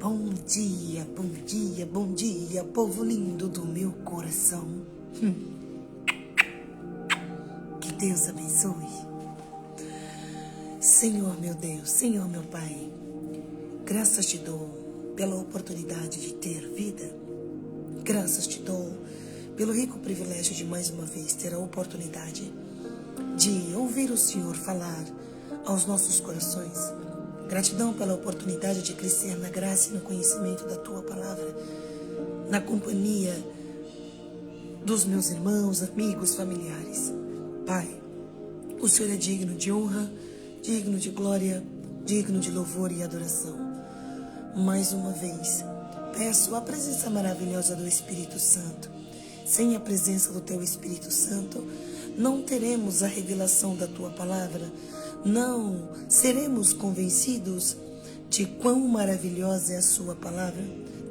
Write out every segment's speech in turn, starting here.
Bom dia, bom dia, bom dia, povo lindo do meu coração. Que Deus abençoe. Senhor meu Deus, Senhor meu Pai, graças te dou pela oportunidade de ter vida. Graças te dou pelo rico privilégio de mais uma vez ter a oportunidade de ouvir o Senhor falar aos nossos corações. Gratidão pela oportunidade de crescer na graça e no conhecimento da Tua Palavra, na companhia dos meus irmãos, amigos, familiares. Pai, o Senhor é digno de honra, digno de glória, digno de louvor e adoração. Mais uma vez, peço a presença maravilhosa do Espírito Santo. Sem a presença do Teu Espírito Santo, não teremos a revelação da Tua Palavra, não seremos convencidos de quão maravilhosa é a Sua Palavra,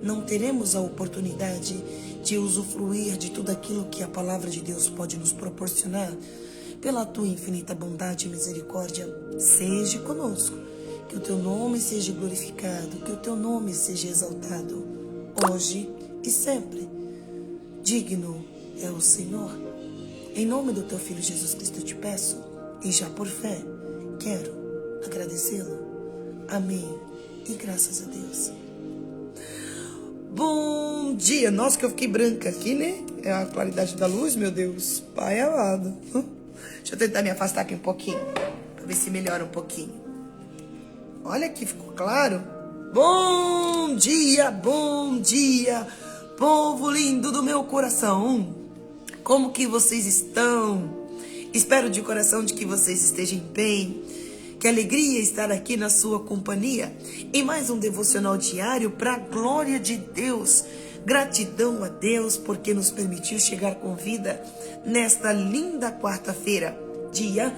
não teremos a oportunidade de usufruir de tudo aquilo que a Palavra de Deus pode nos proporcionar. Pela Tua infinita bondade e misericórdia, seja conosco, que o Teu nome seja glorificado, que o Teu nome seja exaltado, hoje e sempre. Digno é o Senhor. Em nome do Teu Filho Jesus Cristo eu te peço, e já por fé, quero agradecê-lo. Amém. E graças a Deus. Bom dia. Nossa, que eu fiquei branca aqui, né? É a claridade da luz, meu Deus. Pai amado. Deixa eu tentar me afastar aqui um pouquinho, pra ver se melhora um pouquinho. Olha aqui, ficou claro? Bom dia, povo lindo do meu coração. Como que vocês estão? Espero de coração de que vocês estejam bem. Que alegria estar aqui na sua companhia em mais um devocional diário para a glória de Deus. Gratidão a Deus porque nos permitiu chegar com vida nesta linda quarta-feira, dia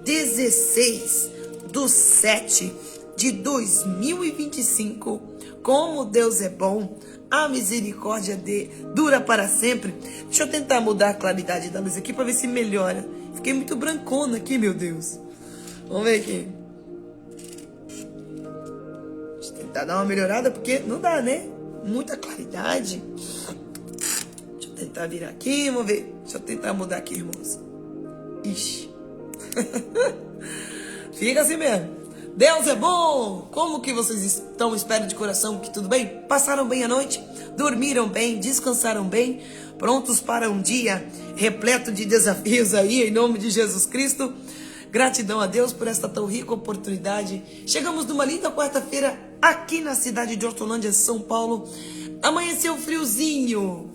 16/7/2025. Como Deus é bom, a misericórdia dura para sempre. Deixa eu tentar mudar a claridade da luz aqui para ver se melhora. Fiquei muito brancona aqui, meu Deus. Vamos ver aqui. Deixa eu tentar dar uma melhorada, porque não dá, né? Muita claridade. Deixa eu tentar virar aqui, vamos ver. Deixa eu tentar mudar aqui, irmãos. Ixi. Fica assim mesmo. Deus é bom! Como que vocês estão? Espero de coração que tudo bem? Passaram bem a noite? Dormiram bem? Descansaram bem? Prontos para um dia repleto de desafios aí, em nome de Jesus Cristo? Gratidão a Deus por esta tão rica oportunidade. Chegamos numa linda quarta-feira aqui na cidade de Hortolândia, São Paulo. Amanheceu friozinho.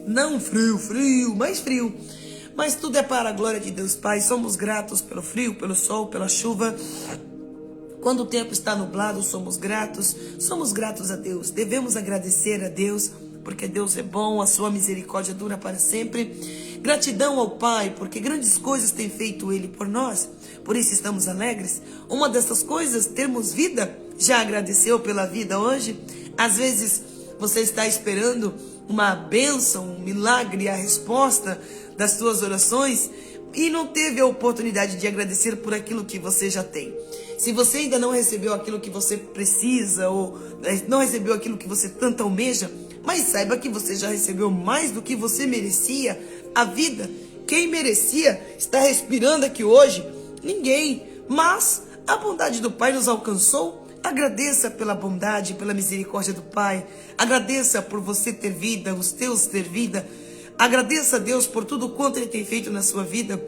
Não frio, mais frio. Mas tudo é para a glória de Deus Pai. Somos gratos pelo frio, pelo sol, pela chuva. Quando o tempo está nublado, somos gratos a Deus. Devemos agradecer a Deus, porque Deus é bom, a sua misericórdia dura para sempre. Gratidão ao Pai, porque grandes coisas tem feito Ele por nós. Por isso estamos alegres. Uma dessas coisas, termos vida. Já agradeceu pela vida hoje? Às vezes você está esperando uma bênção, um milagre, a resposta das suas orações e não teve a oportunidade de agradecer por aquilo que você já tem. Se você ainda não recebeu aquilo que você precisa ou não recebeu aquilo que você tanto almeja, mas saiba que você já recebeu mais do que você merecia. A vida, quem merecia está respirando aqui hoje? Ninguém. Mas a bondade do Pai nos alcançou. Agradeça pela bondade, pela misericórdia do Pai. Agradeça por você ter vida, os teus ter vida. Agradeça a Deus por tudo quanto Ele tem feito na sua vida.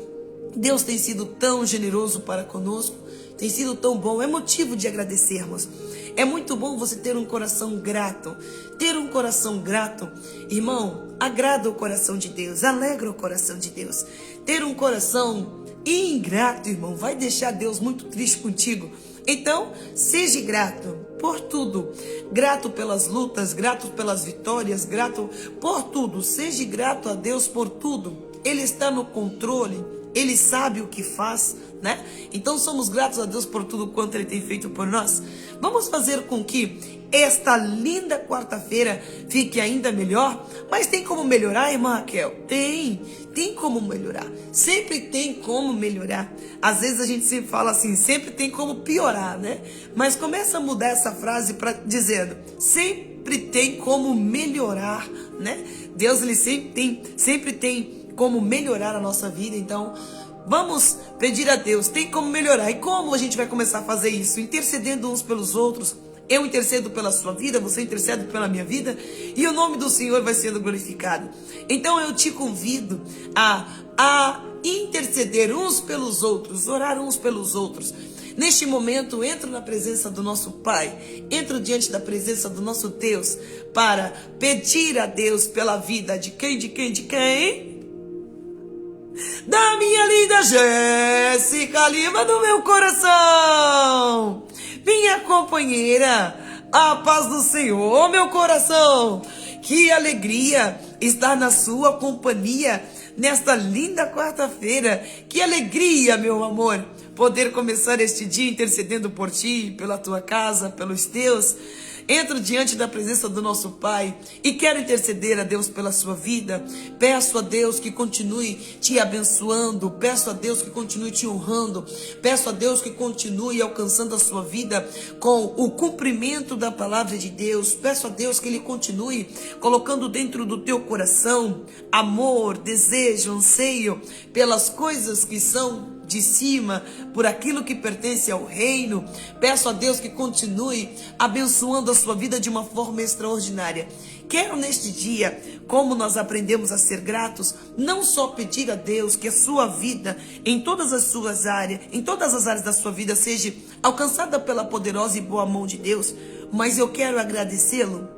Deus tem sido tão generoso para conosco, tem sido tão bom, é motivo de agradecermos. É muito bom você ter um coração grato. Ter um coração grato, irmão, agrada o coração de Deus, alegra o coração de Deus. Ter um coração ingrato, irmão, vai deixar Deus muito triste contigo. Então, seja grato por tudo. Grato pelas lutas, grato pelas vitórias, grato por tudo. Seja grato a Deus por tudo. Ele está no controle. Ele sabe o que faz, né? Então somos gratos a Deus por tudo quanto Ele tem feito por nós. Vamos fazer com que esta linda quarta-feira fique ainda melhor. Mas tem como melhorar, irmã Raquel? Tem como melhorar. Sempre tem como melhorar. Às vezes a gente sempre fala assim, sempre tem como piorar, né? Mas começa a mudar essa frase para dizendo, sempre tem como melhorar, né? Deus, ele sempre tem como melhorar a nossa vida. Então vamos pedir a Deus, tem como melhorar. E como a gente vai começar a fazer isso? Intercedendo uns pelos outros. Eu intercedo pela sua vida, você intercede pela minha vida, e o nome do Senhor vai sendo glorificado. Então eu te convido a interceder uns pelos outros, orar uns pelos outros. Neste momento, entro na presença do nosso Pai, entro diante da presença do nosso Deus, para pedir a Deus pela vida de quem? Da minha linda Jéssica Lima, do meu coração. Minha companheira, a paz do Senhor, meu coração. Que alegria estar na sua companhia nesta linda quarta-feira. Que alegria, meu amor, poder começar este dia intercedendo por ti, pela tua casa, pelos teus. Entro diante da presença do nosso Pai e quero interceder a Deus pela sua vida. Peço a Deus que continue te abençoando. Peço a Deus que continue te honrando. Peço a Deus que continue alcançando a sua vida com o cumprimento da palavra de Deus. Peço a Deus que Ele continue colocando dentro do teu coração amor, desejo, anseio pelas coisas que são de cima, por aquilo que pertence ao reino. Peço a Deus que continue abençoando a sua vida de uma forma extraordinária. Quero neste dia, como nós aprendemos a ser gratos, não só pedir a Deus que a sua vida, em todas as suas áreas, em todas as áreas da sua vida, seja alcançada pela poderosa e boa mão de Deus, mas eu quero agradecê-lo.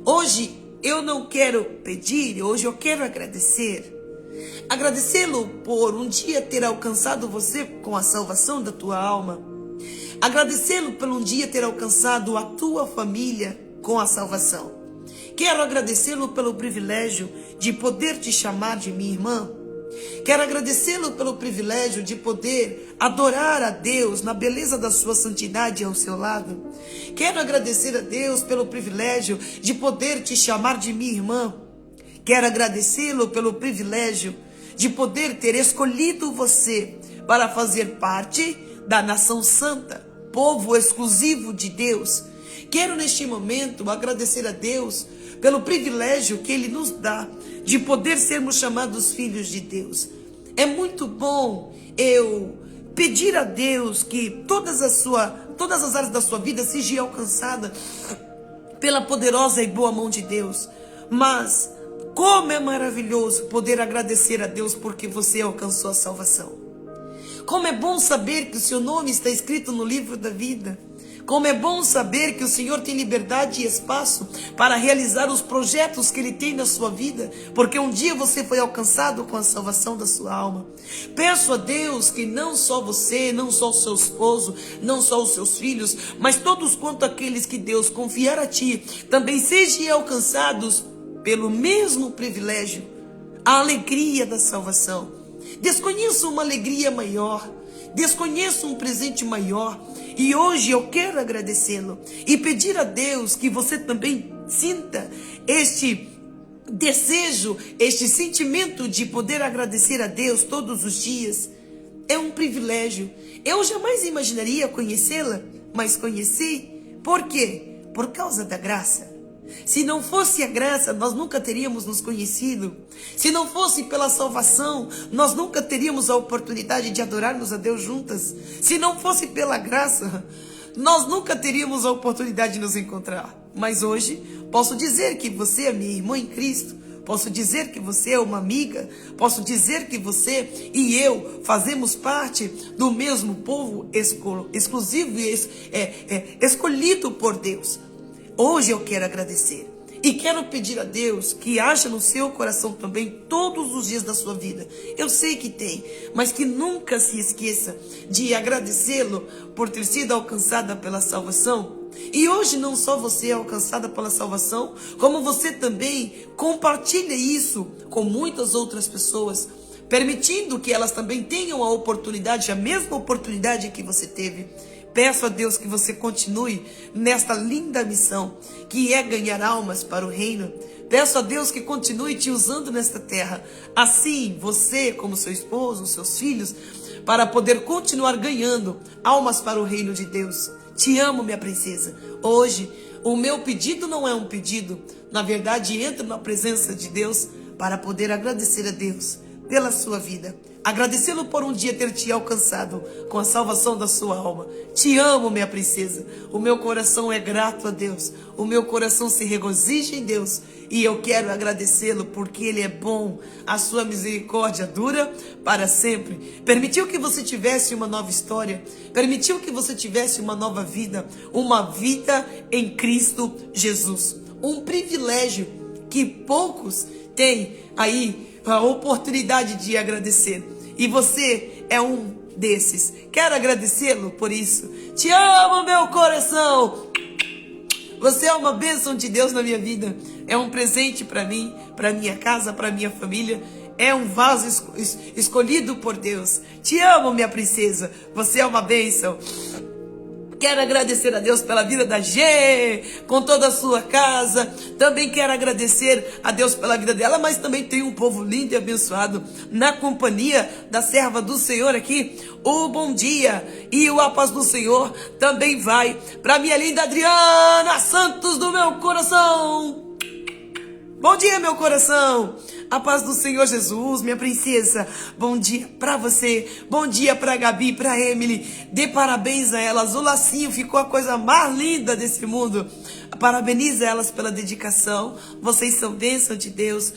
Hoje eu não quero pedir, hoje eu quero agradecer. Agradecê-lo por um dia ter alcançado você com a salvação da tua alma. Agradecê-lo por um dia ter alcançado a tua família com a salvação. Quero agradecê-lo pelo privilégio de poder te chamar de minha irmã. Quero agradecê-lo pelo privilégio de poder adorar a Deus na beleza da sua santidade ao seu lado. Quero agradecer a Deus pelo privilégio de poder te chamar de minha irmã. Quero agradecê-lo pelo privilégio de poder ter escolhido você para fazer parte da nação santa, povo exclusivo de Deus. Quero neste momento agradecer a Deus pelo privilégio que Ele nos dá de poder sermos chamados filhos de Deus. É muito bom eu pedir a Deus que todas as áreas da sua vida sejam alcançadas pela poderosa e boa mão de Deus. Mas como é maravilhoso poder agradecer a Deus porque você alcançou a salvação. Como é bom saber que o seu nome está escrito no livro da vida. Como é bom saber que o Senhor tem liberdade e espaço para realizar os projetos que Ele tem na sua vida, porque um dia você foi alcançado com a salvação da sua alma. Peço a Deus que não só você, não só o seu esposo, não só os seus filhos, mas todos quanto aqueles que Deus confiar a ti, também sejam alcançados pelo mesmo privilégio, a alegria da salvação. Desconheço uma alegria maior, desconheço um presente maior, e hoje eu quero agradecê-lo e pedir a Deus que você também sinta este desejo, este sentimento de poder agradecer a Deus todos os dias. É um privilégio. Eu jamais imaginaria conhecê-la, mas conheci. Por quê? Por causa da graça. Se não fosse a graça, nós nunca teríamos nos conhecido. Se não fosse pela salvação, nós nunca teríamos a oportunidade de adorarmos a Deus juntas. Se não fosse pela graça, nós nunca teríamos a oportunidade de nos encontrar. Mas hoje, posso dizer que você é minha irmã em Cristo. Posso dizer que você é uma amiga. Posso dizer que você e eu fazemos parte do mesmo povo exclusivo e escolhido por Deus. Hoje eu quero agradecer e quero pedir a Deus que haja no seu coração também todos os dias da sua vida. Eu sei que tem, mas que nunca se esqueça de agradecê-lo por ter sido alcançada pela salvação. E hoje não só você é alcançada pela salvação, como você também compartilha isso com muitas outras pessoas. permitindo que elas também tenham a oportunidade, a mesma oportunidade que você teve. Peço a Deus que você continue nesta linda missão, que é ganhar almas para o reino. Peço a Deus que continue te usando nesta terra. Assim, você, como seu esposo, seus filhos, para poder continuar ganhando almas para o reino de Deus. Te amo, minha princesa. Hoje, o meu pedido não é um pedido. Na verdade, entro na presença de Deus para poder agradecer a Deus pela sua vida. Agradecê-lo por um dia ter te alcançado com a salvação da sua alma. Te amo, minha princesa. O meu coração é grato a Deus. O meu coração se regozija em Deus. E eu quero agradecê-lo porque Ele é bom. A sua misericórdia dura para sempre. Permitiu que você tivesse uma nova história. Permitiu que você tivesse uma nova vida. Uma vida em Cristo Jesus. Um privilégio que poucos têm aí a oportunidade de agradecer. E você é um desses. Quero agradecê-lo por isso. Te amo, meu coração. Você é uma bênção de Deus na minha vida. É um presente para mim, para minha casa, para minha família. É um vaso escolhido por Deus. Te amo, minha princesa. Você é uma bênção. Quero agradecer a Deus pela vida da G, com toda a sua casa. Também quero agradecer a Deus pela vida dela, mas também tem um povo lindo e abençoado na companhia da serva do Senhor aqui. O bom dia e a paz do Senhor também vai para minha linda Adriana Santos do meu coração. Bom dia, meu coração. A paz do Senhor Jesus, minha princesa. Bom dia pra você. Bom dia pra Gabi, pra Emily. Dê parabéns a elas. O lacinho ficou a coisa mais linda desse mundo. Parabeniza elas pela dedicação. Vocês são bênção de Deus.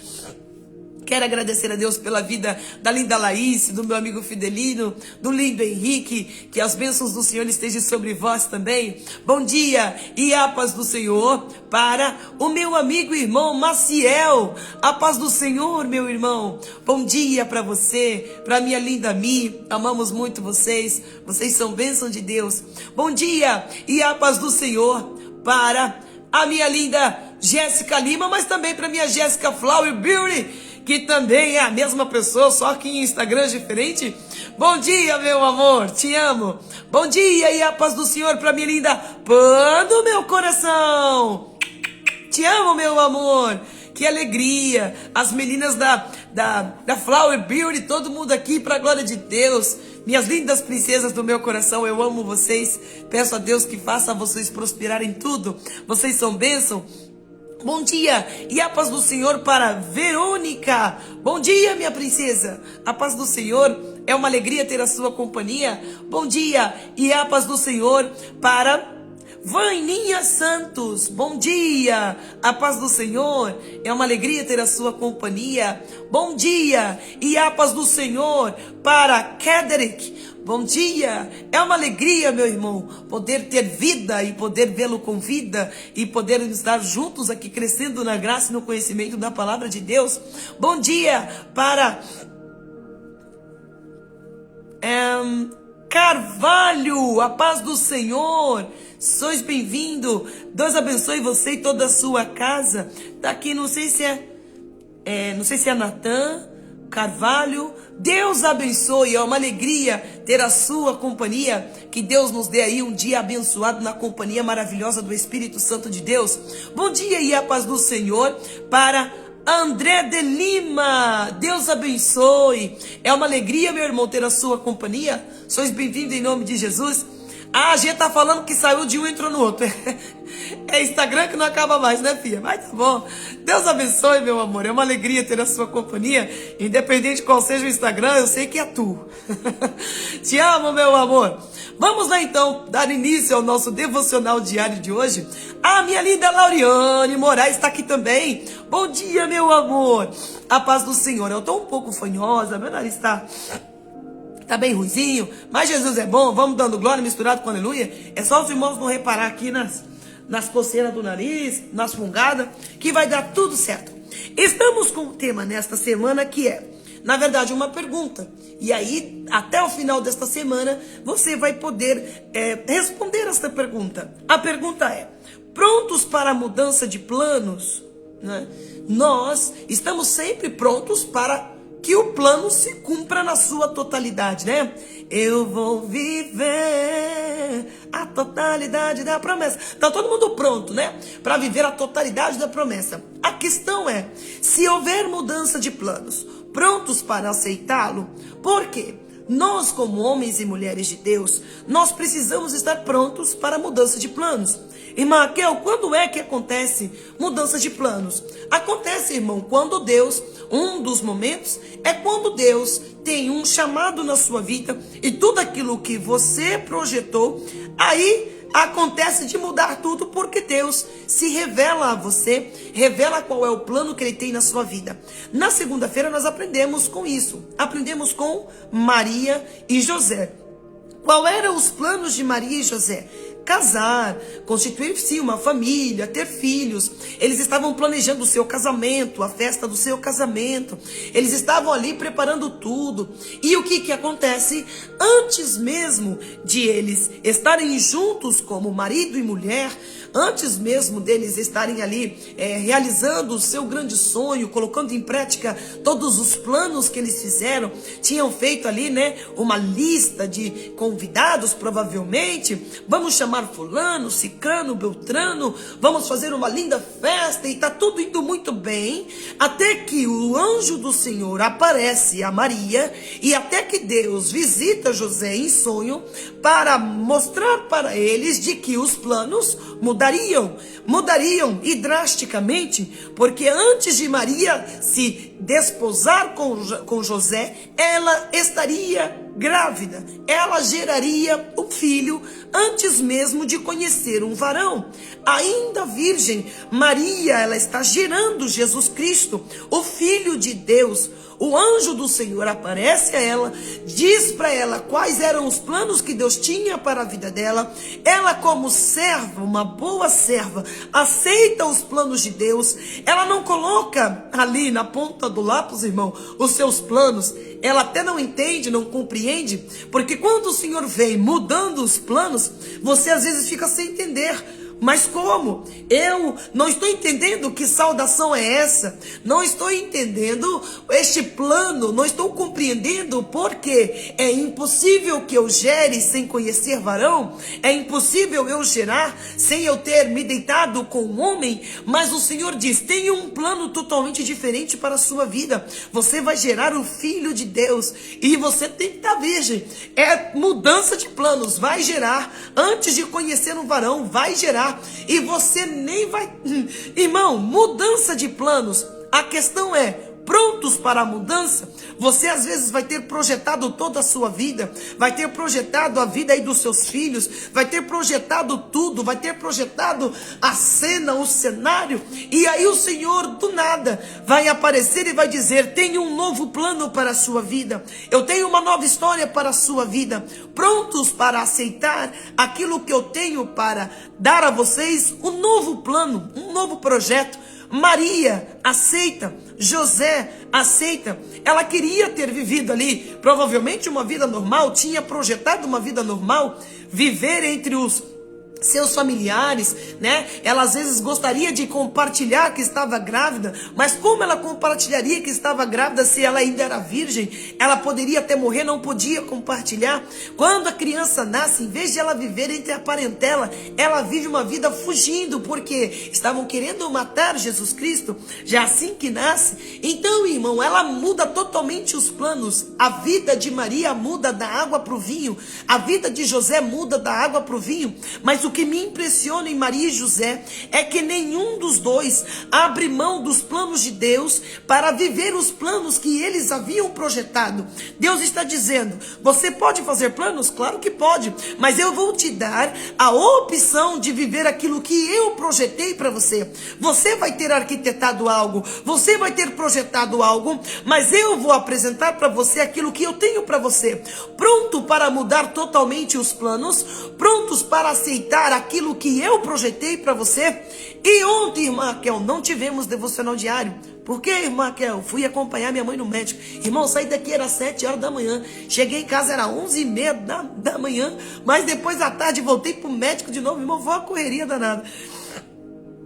Quero agradecer a Deus pela vida da linda Laís, do meu amigo Fidelino, do lindo Henrique, que as bênçãos do Senhor estejam sobre vós também. Bom dia e a paz do Senhor para o meu amigo e irmão Maciel. A paz do Senhor, meu irmão. Bom dia para você, para minha linda Mi. Amamos muito vocês. Vocês são bênção de Deus. Bom dia e a paz do Senhor para a minha linda Jéssica Lima, mas também para minha Jéssica Flower Beauty, que também é a mesma pessoa, só que em Instagram diferente. Bom dia, meu amor, te amo. Bom dia e a paz do Senhor para minha linda Pan do meu coração. Te amo, meu amor. Que alegria. As meninas da Flower Beauty, todo mundo aqui para a glória de Deus. Minhas lindas princesas do meu coração, eu amo vocês. Peço a Deus que faça vocês prosperarem em tudo. Vocês são bênção. Bom dia e a paz do Senhor para Verônica. Bom dia, minha princesa. A paz do Senhor, é uma alegria ter a sua companhia. Bom dia e a paz do Senhor para Vaininha Santos. Bom dia, a paz do Senhor, é uma alegria ter a sua companhia. Bom dia e a paz do Senhor para Kedrick. Bom dia, é uma alegria, meu irmão, poder ter vida e poder vê-lo com vida e poder estar juntos aqui crescendo na graça e no conhecimento da palavra de Deus. Bom dia para Carvalho, a paz do Senhor, sois bem-vindo. Deus abençoe você e toda a sua casa. Tá aqui, não sei se é Natan Carvalho. Deus abençoe, é uma alegria ter a sua companhia. Que Deus nos dê aí um dia abençoado na companhia maravilhosa do Espírito Santo de Deus. Bom dia e a paz do Senhor para André de Lima. Deus abençoe, é uma alegria, meu irmão, ter a sua companhia. Sois bem-vindo em nome de Jesus. A gente tá falando que saiu de um e entrou no outro. É Instagram que não acaba mais, né, filha? Mas tá bom. Deus abençoe, meu amor. É uma alegria ter a sua companhia. Independente de qual seja o Instagram, eu sei que é tu. Te amo, meu amor. Vamos lá, então, dar início ao nosso devocional diário de hoje. A minha linda Lauriane Moraes está aqui também. Bom dia, meu amor. A paz do Senhor. Eu tô um pouco fanhosa, meu nariz tá bem ruizinho, mas Jesus é bom. Vamos dando glória misturado com aleluia. É só os irmãos não reparar aqui nas coceiras do nariz, nas fungadas, que vai dar tudo certo. Estamos com um tema nesta semana que é, na verdade, uma pergunta. E aí, até o final desta semana, você vai poder responder esta pergunta. A pergunta é: prontos para a mudança de planos? Né? Nós estamos sempre prontos para que o plano se cumpra na sua totalidade, né? Eu vou viver a totalidade da promessa. Tá todo mundo pronto, né? Para viver a totalidade da promessa. A questão é, se houver mudança de planos, prontos para aceitá-lo, por quê? Nós, como homens e mulheres de Deus, nós precisamos estar prontos para a mudança de planos. Irmã Raquel, quando é que acontece mudança de planos? Acontece, irmão, quando Deus, um dos momentos, é quando Deus tem um chamado na sua vida e tudo aquilo que você projetou, aí acontece de mudar tudo, porque Deus se revela a você, revela qual é o plano que Ele tem na sua vida. Na segunda-feira nós aprendemos com isso, aprendemos com Maria e José. Qual eram os planos de Maria e José? Casar, constituir-se uma família, ter filhos. Eles estavam planejando o seu casamento, a festa do seu casamento. Eles estavam ali preparando tudo. E o que acontece? Antes mesmo de eles estarem juntos como marido e mulher, antes mesmo deles estarem ali realizando o seu grande sonho, colocando em prática todos os planos que eles fizeram, tinham feito ali, né, uma lista de convidados, provavelmente. Vamos chamar fulano, cicrano, beltrano, vamos fazer uma linda festa e tá tudo indo muito bem, até que o anjo do Senhor aparece a Maria e até que Deus visita José em sonho para mostrar para eles de que os planos mudariam e drasticamente, porque antes de Maria se desposar com José, ela estaria grávida, ela geraria um filho antes mesmo de conhecer um varão. Ainda virgem, Maria, ela está gerando Jesus Cristo, o Filho de Deus. O anjo do Senhor aparece a ela, diz para ela quais eram os planos que Deus tinha para a vida dela. Ela, como serva, uma boa serva, aceita os planos de Deus. Ela não coloca ali na ponta do lápis, irmão, os seus planos. Ela até não entende, não compreende, porque quando o Senhor vem mudando os planos, você às vezes fica sem entender. Mas como? Eu não estou entendendo que saudação é essa, não estou entendendo este plano, não estou compreendendo porque é impossível que eu gere sem conhecer varão, é impossível eu gerar sem eu ter me deitado com um homem, mas o Senhor diz, tem um plano totalmente diferente para a sua vida, você vai gerar o Filho de Deus e você tem que estar virgem, é mudança de planos, vai gerar, antes de conhecer um varão, vai gerar, e você nem vai... Irmão, mudança de planos, a questão é, prontos para a mudança? Você às vezes vai ter projetado toda a sua vida, vai ter projetado a vida aí dos seus filhos, vai ter projetado tudo, vai ter projetado a cena, o cenário, e aí o Senhor do nada vai aparecer e vai dizer, tenho um novo plano para a sua vida, eu tenho uma nova história para a sua vida, prontos para aceitar aquilo que eu tenho para dar a vocês, um novo plano, um novo projeto. Maria aceita, José aceita, ela queria ter vivido ali, provavelmente uma vida normal, tinha projetado uma vida normal, viver entre os seus familiares, né? Ela às vezes gostaria de compartilhar que estava grávida, mas como ela compartilharia que estava grávida se ela ainda era virgem? Ela poderia até morrer, não podia compartilhar. Quando a criança nasce, em vez de ela viver entre a parentela, ela vive uma vida fugindo, porque estavam querendo matar Jesus Cristo, já assim que nasce. Então, irmão, ela muda totalmente os planos. A vida de Maria muda da água para o vinho, a vida de José muda da água para o vinho, mas o que me impressiona em Maria e José é que nenhum dos dois abre mão dos planos de Deus para viver os planos que eles haviam projetado. Deus está dizendo, você pode fazer planos? Claro que pode, mas eu vou te dar a opção de viver aquilo que eu projetei para você. Você vai ter arquitetado algo, você vai ter projetado algo, mas eu vou apresentar para você aquilo que eu tenho para você. Pronto para mudar totalmente os planos, prontos para aceitar aquilo que eu projetei para você. E ontem, irmã Raquel, não tivemos devocional diário. Por quê, irmã Raquel? Fui acompanhar minha mãe no médico. Irmão, saí daqui, era 7 horas da manhã. Cheguei em casa, era 11h30 da manhã. Mas depois da tarde voltei pro médico de novo. Irmão, foi uma correria danada.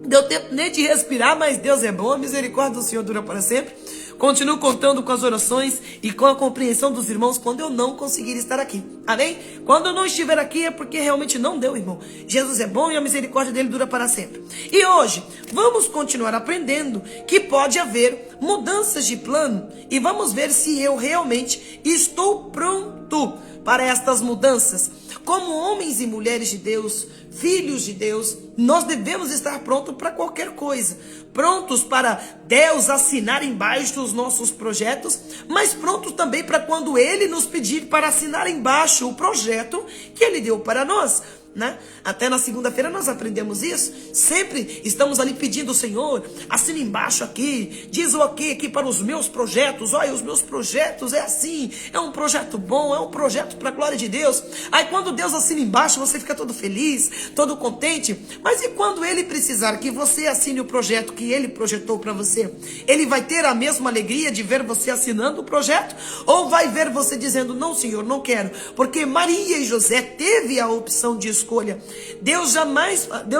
Deu tempo nem de respirar, mas Deus é bom, a misericórdia do Senhor dura para sempre. Continuo contando com as orações e com a compreensão dos irmãos quando eu não conseguir estar aqui. Amém? Quando eu não estiver aqui é porque realmente não deu, irmão. Jesus é bom e a misericórdia dele dura para sempre. E hoje vamos continuar aprendendo que pode haver mudanças de plano e vamos ver se eu realmente estou pronto para estas mudanças. Como homens e mulheres de Deus, filhos de Deus, nós devemos estar prontos para qualquer coisa. Prontos para Deus assinar embaixo os nossos projetos, mas prontos também para quando Ele nos pedir para assinar embaixo o projeto que Ele deu para nós. Né? Até na segunda-feira nós aprendemos isso. Sempre estamos ali pedindo: Senhor, assina embaixo aqui, diz o ok aqui para os meus projetos. Olha, os meus projetos é assim, é um projeto bom, é um projeto para a glória de Deus. Aí quando Deus assina embaixo, você fica todo feliz, todo contente. Mas e quando Ele precisar que você assine o projeto que Ele projetou para você? Ele vai ter a mesma alegria de ver você assinando o projeto? Ou vai ver você dizendo: não, Senhor, não quero, porque Maria e José teve a opção de escolha. Deus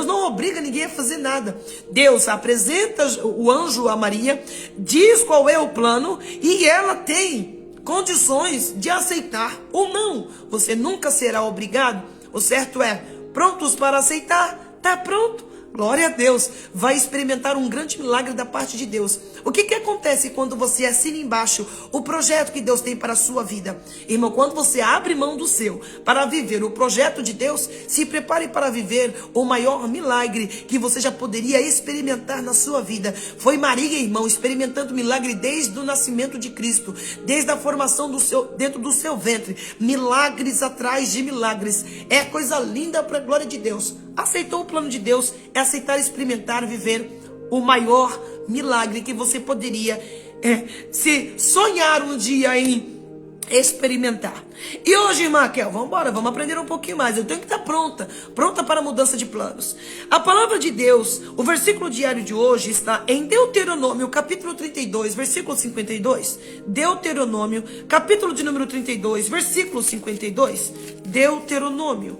não obriga ninguém a fazer nada. Deus apresenta o anjo a Maria, diz qual é o plano e ela tem condições de aceitar ou não. Você nunca será obrigado. O certo é, prontos para aceitar? Tá pronto. Glória a Deus, vai experimentar um grande milagre da parte de Deus. O que acontece quando você assina embaixo o projeto que Deus tem para a sua vida? Irmão, quando você abre mão do seu para viver o projeto de Deus, se prepare para viver o maior milagre que você já poderia experimentar na sua vida. Foi Maria, irmão, experimentando milagre desde o nascimento de Cristo, desde a formação dentro do seu ventre. Milagres atrás de milagres. É coisa linda para a glória de Deus. Aceitou o plano de Deus, é aceitar experimentar, viver o maior milagre que você poderia se sonhar um dia em experimentar. E hoje, irmã Raquel, vamos embora, vamos aprender um pouquinho mais. Eu tenho que estar pronta para a mudança de planos. A palavra de Deus, o versículo diário de hoje está em Deuteronômio, capítulo 32, versículo 52. Deuteronômio, capítulo de número 32, versículo 52. Deuteronômio.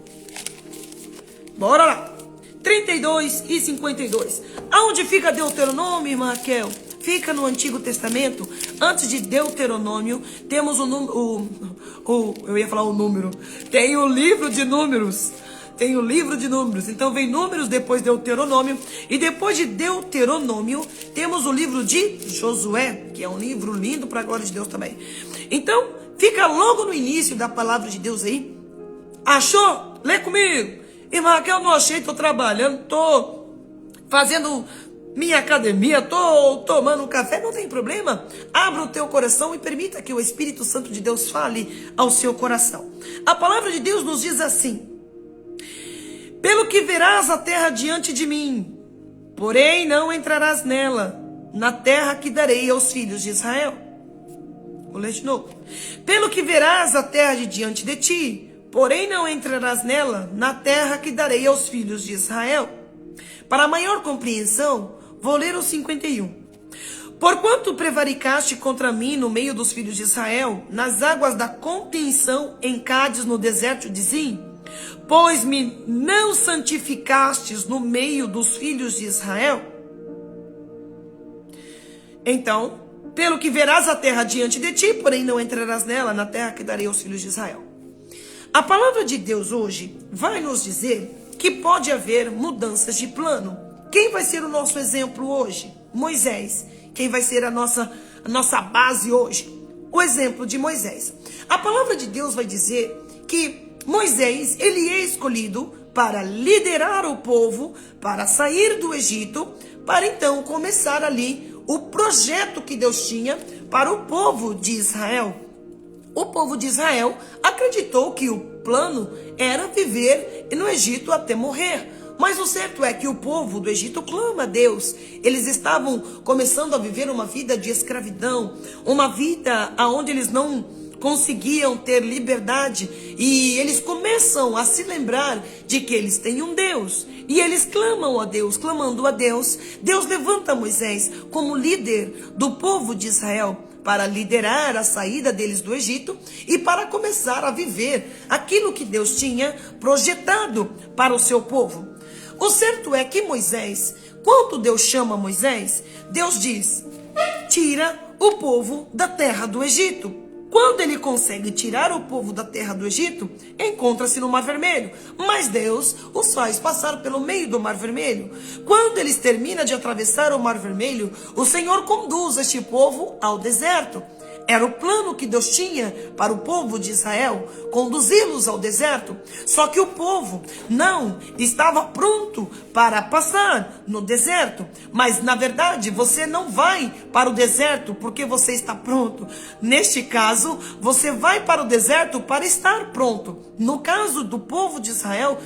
Bora lá. 32 e 52. Aonde fica Deuteronômio, irmã Raquel? Fica no Antigo Testamento. Antes de Deuteronômio, temos eu ia falar o número. Tem o livro de Números. Tem o livro de Números. Então vem Números, depois Deuteronômio. E depois de Deuteronômio, temos o livro de Josué, que é um livro lindo para a glória de Deus também. Então, fica logo no início da palavra de Deus aí. Achou? Lê comigo. Irmã Raquel, não achei, estou trabalhando, estou fazendo minha academia, estou tomando um café, não tem problema. Abra o teu coração e permita que o Espírito Santo de Deus fale ao seu coração. A palavra de Deus nos diz assim: pelo que verás a terra diante de mim, porém não entrarás nela, na terra que darei aos filhos de Israel. Vou ler de novo. Pelo que verás a terra de diante de ti, porém não entrarás nela, na terra que darei aos filhos de Israel. Para maior compreensão, vou ler o 51. Porquanto prevaricaste contra mim no meio dos filhos de Israel, nas águas da contenção em Cádiz, no deserto de Zim, pois me não santificastes no meio dos filhos de Israel. Então, pelo que verás a terra diante de ti, porém não entrarás nela, na terra que darei aos filhos de Israel. A palavra de Deus hoje vai nos dizer que pode haver mudanças de plano. Quem vai ser o nosso exemplo hoje? Moisés. Quem vai ser a nossa base hoje? O exemplo de Moisés. A palavra de Deus vai dizer que Moisés, ele é escolhido para liderar o povo, para sair do Egito, para então começar ali o projeto que Deus tinha para o povo de Israel. O povo de Israel acreditou que o plano era viver no Egito até morrer. Mas o certo é que o povo do Egito clama a Deus. Eles estavam começando a viver uma vida de escravidão, uma vida onde eles não conseguiam ter liberdade. E eles começam a se lembrar de que eles têm um Deus. E eles clamam a Deus, clamando a Deus. Deus levanta Moisés como líder do povo de Israel, para liderar a saída deles do Egito e para começar a viver aquilo que Deus tinha projetado para o seu povo. O certo é que Moisés, quando Deus chama Moisés, Deus diz: tira o povo da terra do Egito. Quando ele consegue tirar o povo da terra do Egito, encontra-se no Mar Vermelho. Mas Deus os faz passar pelo meio do Mar Vermelho. Quando eles terminam de atravessar o Mar Vermelho, o Senhor conduz este povo ao deserto. Era o plano que Deus tinha para o povo de Israel, conduzi-los ao deserto. Só que o povo não estava pronto para passar no deserto. Mas, na verdade, você não vai para o deserto porque você está pronto. Neste caso, você vai para o deserto para estar pronto. No caso do povo de Israel,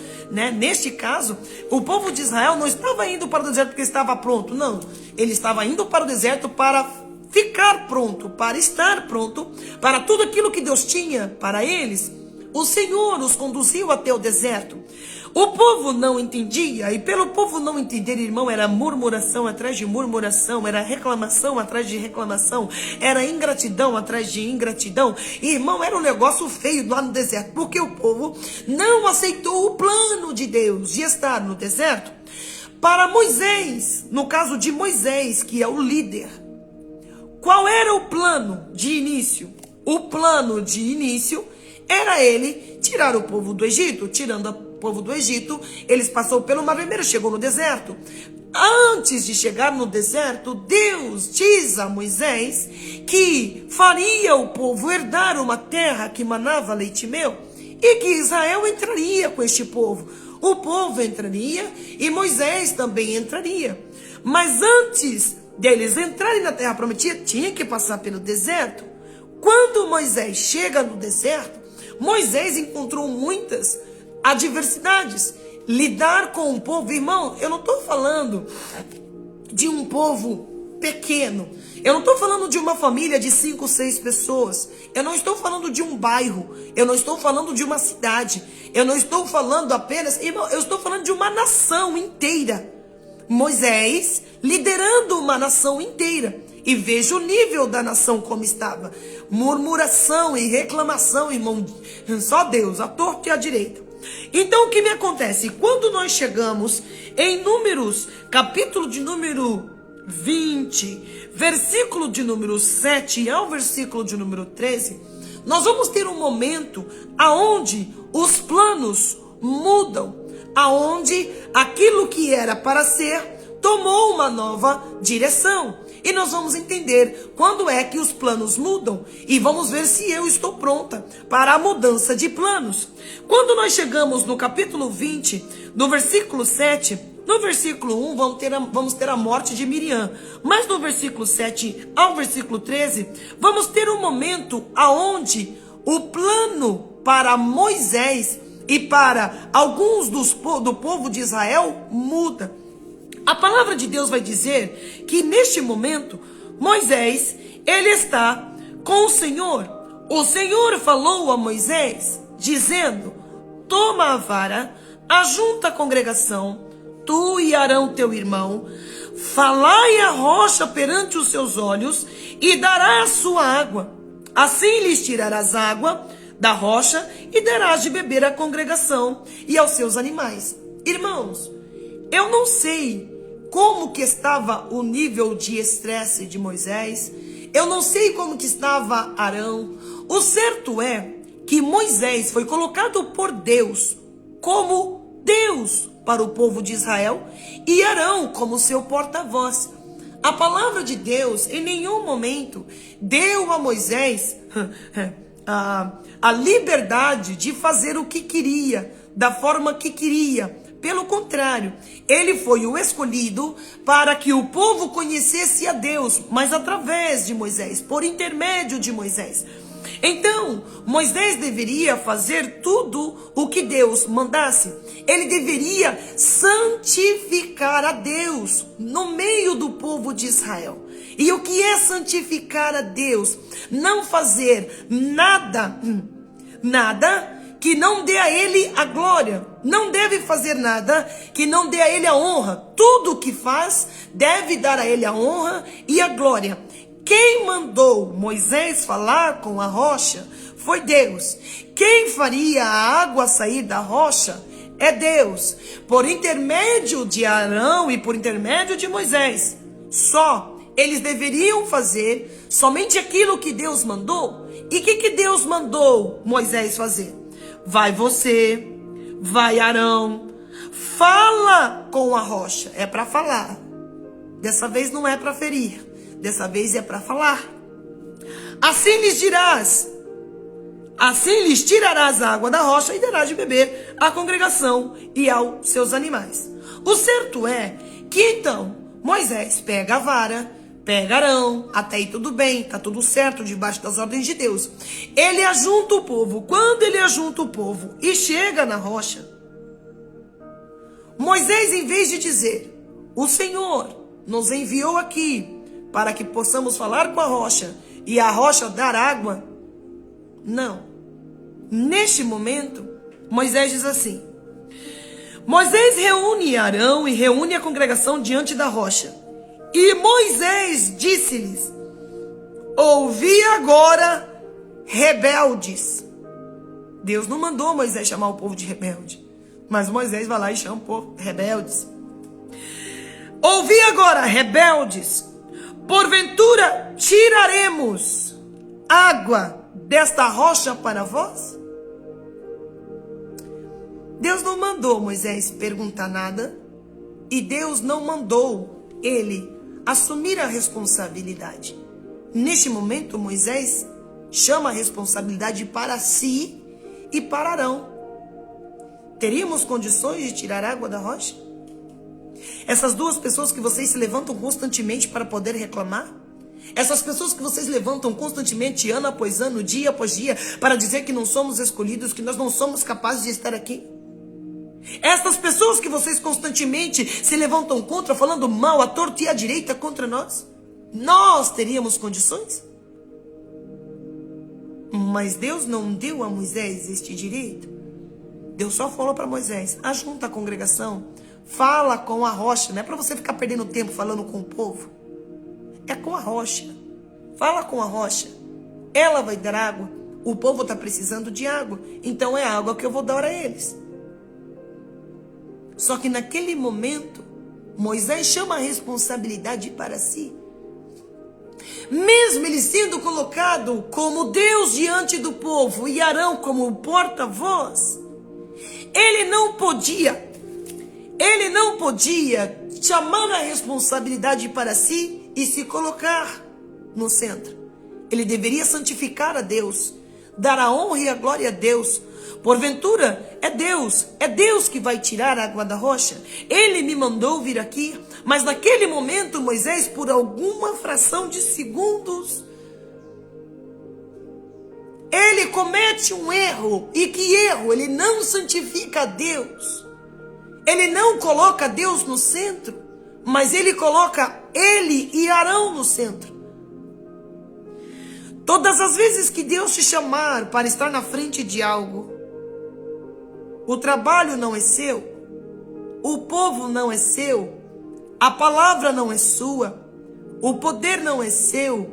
neste caso, o povo de Israel não estava indo para o deserto porque estava pronto. Não, ele estava indo para o deserto para ficar pronto, para estar pronto, para tudo aquilo que Deus tinha para eles. O Senhor os conduziu até o deserto. O povo não entendia, e pelo povo não entender, irmão, era murmuração atrás de murmuração, era reclamação atrás de reclamação, era ingratidão atrás de ingratidão. Irmão, era um negócio feio lá no deserto, porque o povo não aceitou o plano de Deus de estar no deserto. Para Moisés, no caso de Moisés, que é o líder, qual era o plano de início? O plano de início era ele tirar o povo do Egito. Tirando o povo do Egito, eles passaram pelo Mar Vermelho, chegou no deserto. Antes de chegar no deserto, Deus diz a Moisés que faria o povo herdar uma terra que manava leite e mel, e que Israel entraria com este povo. O povo entraria e Moisés também entraria. Mas antes deles entrarem na terra prometida, tinha que passar pelo deserto. Quando Moisés chega no deserto, Moisés encontrou muitas adversidades. Lidar com o povo, irmão, eu não estou falando de um povo pequeno. Eu não estou falando de uma família de 5, 6 pessoas. Eu não estou falando de um bairro. Eu não estou falando de uma cidade. Eu não estou falando apenas, irmão, eu estou falando de uma nação inteira. Moisés liderando uma nação inteira. E veja o nível da nação como estava. Murmuração e reclamação, irmão. Só Deus, à torta e à direita. Então o que me acontece? Quando nós chegamos em Números, capítulo de número 20, versículo de número 7 ao versículo de número 13, nós vamos ter um momento aonde os planos mudam. Aonde aquilo que era para ser tomou uma nova direção. E nós vamos entender quando é que os planos mudam e vamos ver se eu estou pronta para a mudança de planos. Quando nós chegamos no capítulo 20, no versículo 7, no versículo 1 vamos ter a morte de Miriam. Mas no versículo 7 ao versículo 13, vamos ter um momento aonde o plano para Moisés e para alguns do povo de Israel muda. A palavra de Deus vai dizer que neste momento, Moisés, ele está com o Senhor. O Senhor falou a Moisés, dizendo: toma a vara, ajunta a congregação, tu e Arão teu irmão, falai a rocha perante os seus olhos, e dará a sua água. Assim lhes tirarás água da rocha, e darás de beber à congregação e aos seus animais. Irmãos, eu não sei como que estava o nível de estresse de Moisés. Eu não sei como que estava Arão. O certo é que Moisés foi colocado por Deus como Deus para o povo de Israel e Arão como seu porta-voz. A palavra de Deus em nenhum momento deu a Moisés a liberdade de fazer o que queria, da forma que queria. Pelo contrário, ele foi o escolhido para que o povo conhecesse a Deus, mas através de Moisés, por intermédio de Moisés. Então, Moisés deveria fazer tudo o que Deus mandasse. Ele deveria santificar a Deus no meio do povo de Israel. E o que é santificar a Deus? Não fazer nada que não dê a ele a glória. Não deve fazer nada que não dê a ele a honra. Tudo que faz deve dar a ele a honra e a glória. Quem mandou Moisés falar com a rocha foi Deus. Quem faria a água sair da rocha é Deus. Por intermédio de Arão e por intermédio de Moisés. Só eles deveriam fazer somente aquilo que Deus mandou. E o que Deus mandou Moisés fazer? Vai você, vai Arão, fala com a rocha. É para falar. Dessa vez não é para ferir. Dessa vez é para falar. Assim lhes dirás, assim lhes tirarás a água da rocha e darás de beber à congregação e aos seus animais. O certo é que então Moisés pega a vara, pega Arão, até aí tudo bem, tá tudo certo debaixo das ordens de Deus. Ele ajunta o povo. Quando ele ajunta o povo e chega na rocha, Moisés, em vez de dizer, o Senhor nos enviou aqui para que possamos falar com a rocha e a rocha dar água, não. Neste momento, Moisés diz assim: Moisés reúne Arão e reúne a congregação diante da rocha. E Moisés disse-lhes: ouvi agora, rebeldes. Deus não mandou Moisés chamar o povo de rebelde, mas Moisés vai lá e chama o povo de rebeldes. Ouvi agora, rebeldes, porventura tiraremos água desta rocha para vós? Deus não mandou Moisés perguntar nada, e Deus não mandou ele assumir a responsabilidade. Neste momento, Moisés chama a responsabilidade para si e para Arão. Teríamos condições de tirar água da rocha? Essas duas pessoas que vocês se levantam constantemente para poder reclamar? Essas pessoas que vocês levantam constantemente, ano após ano, dia após dia, para dizer que não somos escolhidos, que nós não somos capazes de estar aqui? Essas pessoas que vocês constantemente se levantam contra, falando mal, à torta e à direita contra nós, nós teríamos condições? Mas Deus não deu a Moisés este direito. Deus só falou para Moisés: ajunta a congregação, fala com a rocha. Não é para você ficar perdendo tempo falando com o povo. É com a rocha. Fala com a rocha. Ela vai dar água. O povo está precisando de água. Então é a água que eu vou dar a eles. Só que naquele momento, Moisés chama a responsabilidade para si. Mesmo ele sendo colocado como Deus diante do povo e Arão como porta-voz, ele não podia chamar a responsabilidade para si e se colocar no centro. Ele deveria santificar a Deus, dar a honra e a glória a Deus. Porventura, é Deus que vai tirar a água da rocha. Ele me mandou vir aqui, mas naquele momento Moisés, por alguma fração de segundos, ele comete um erro. E que erro? Ele não santifica a Deus. Ele não coloca Deus no centro, mas ele coloca ele e Arão no centro. Todas as vezes que Deus te chamar para estar na frente de algo, o trabalho não é seu, o povo não é seu, a palavra não é sua, o poder não é seu,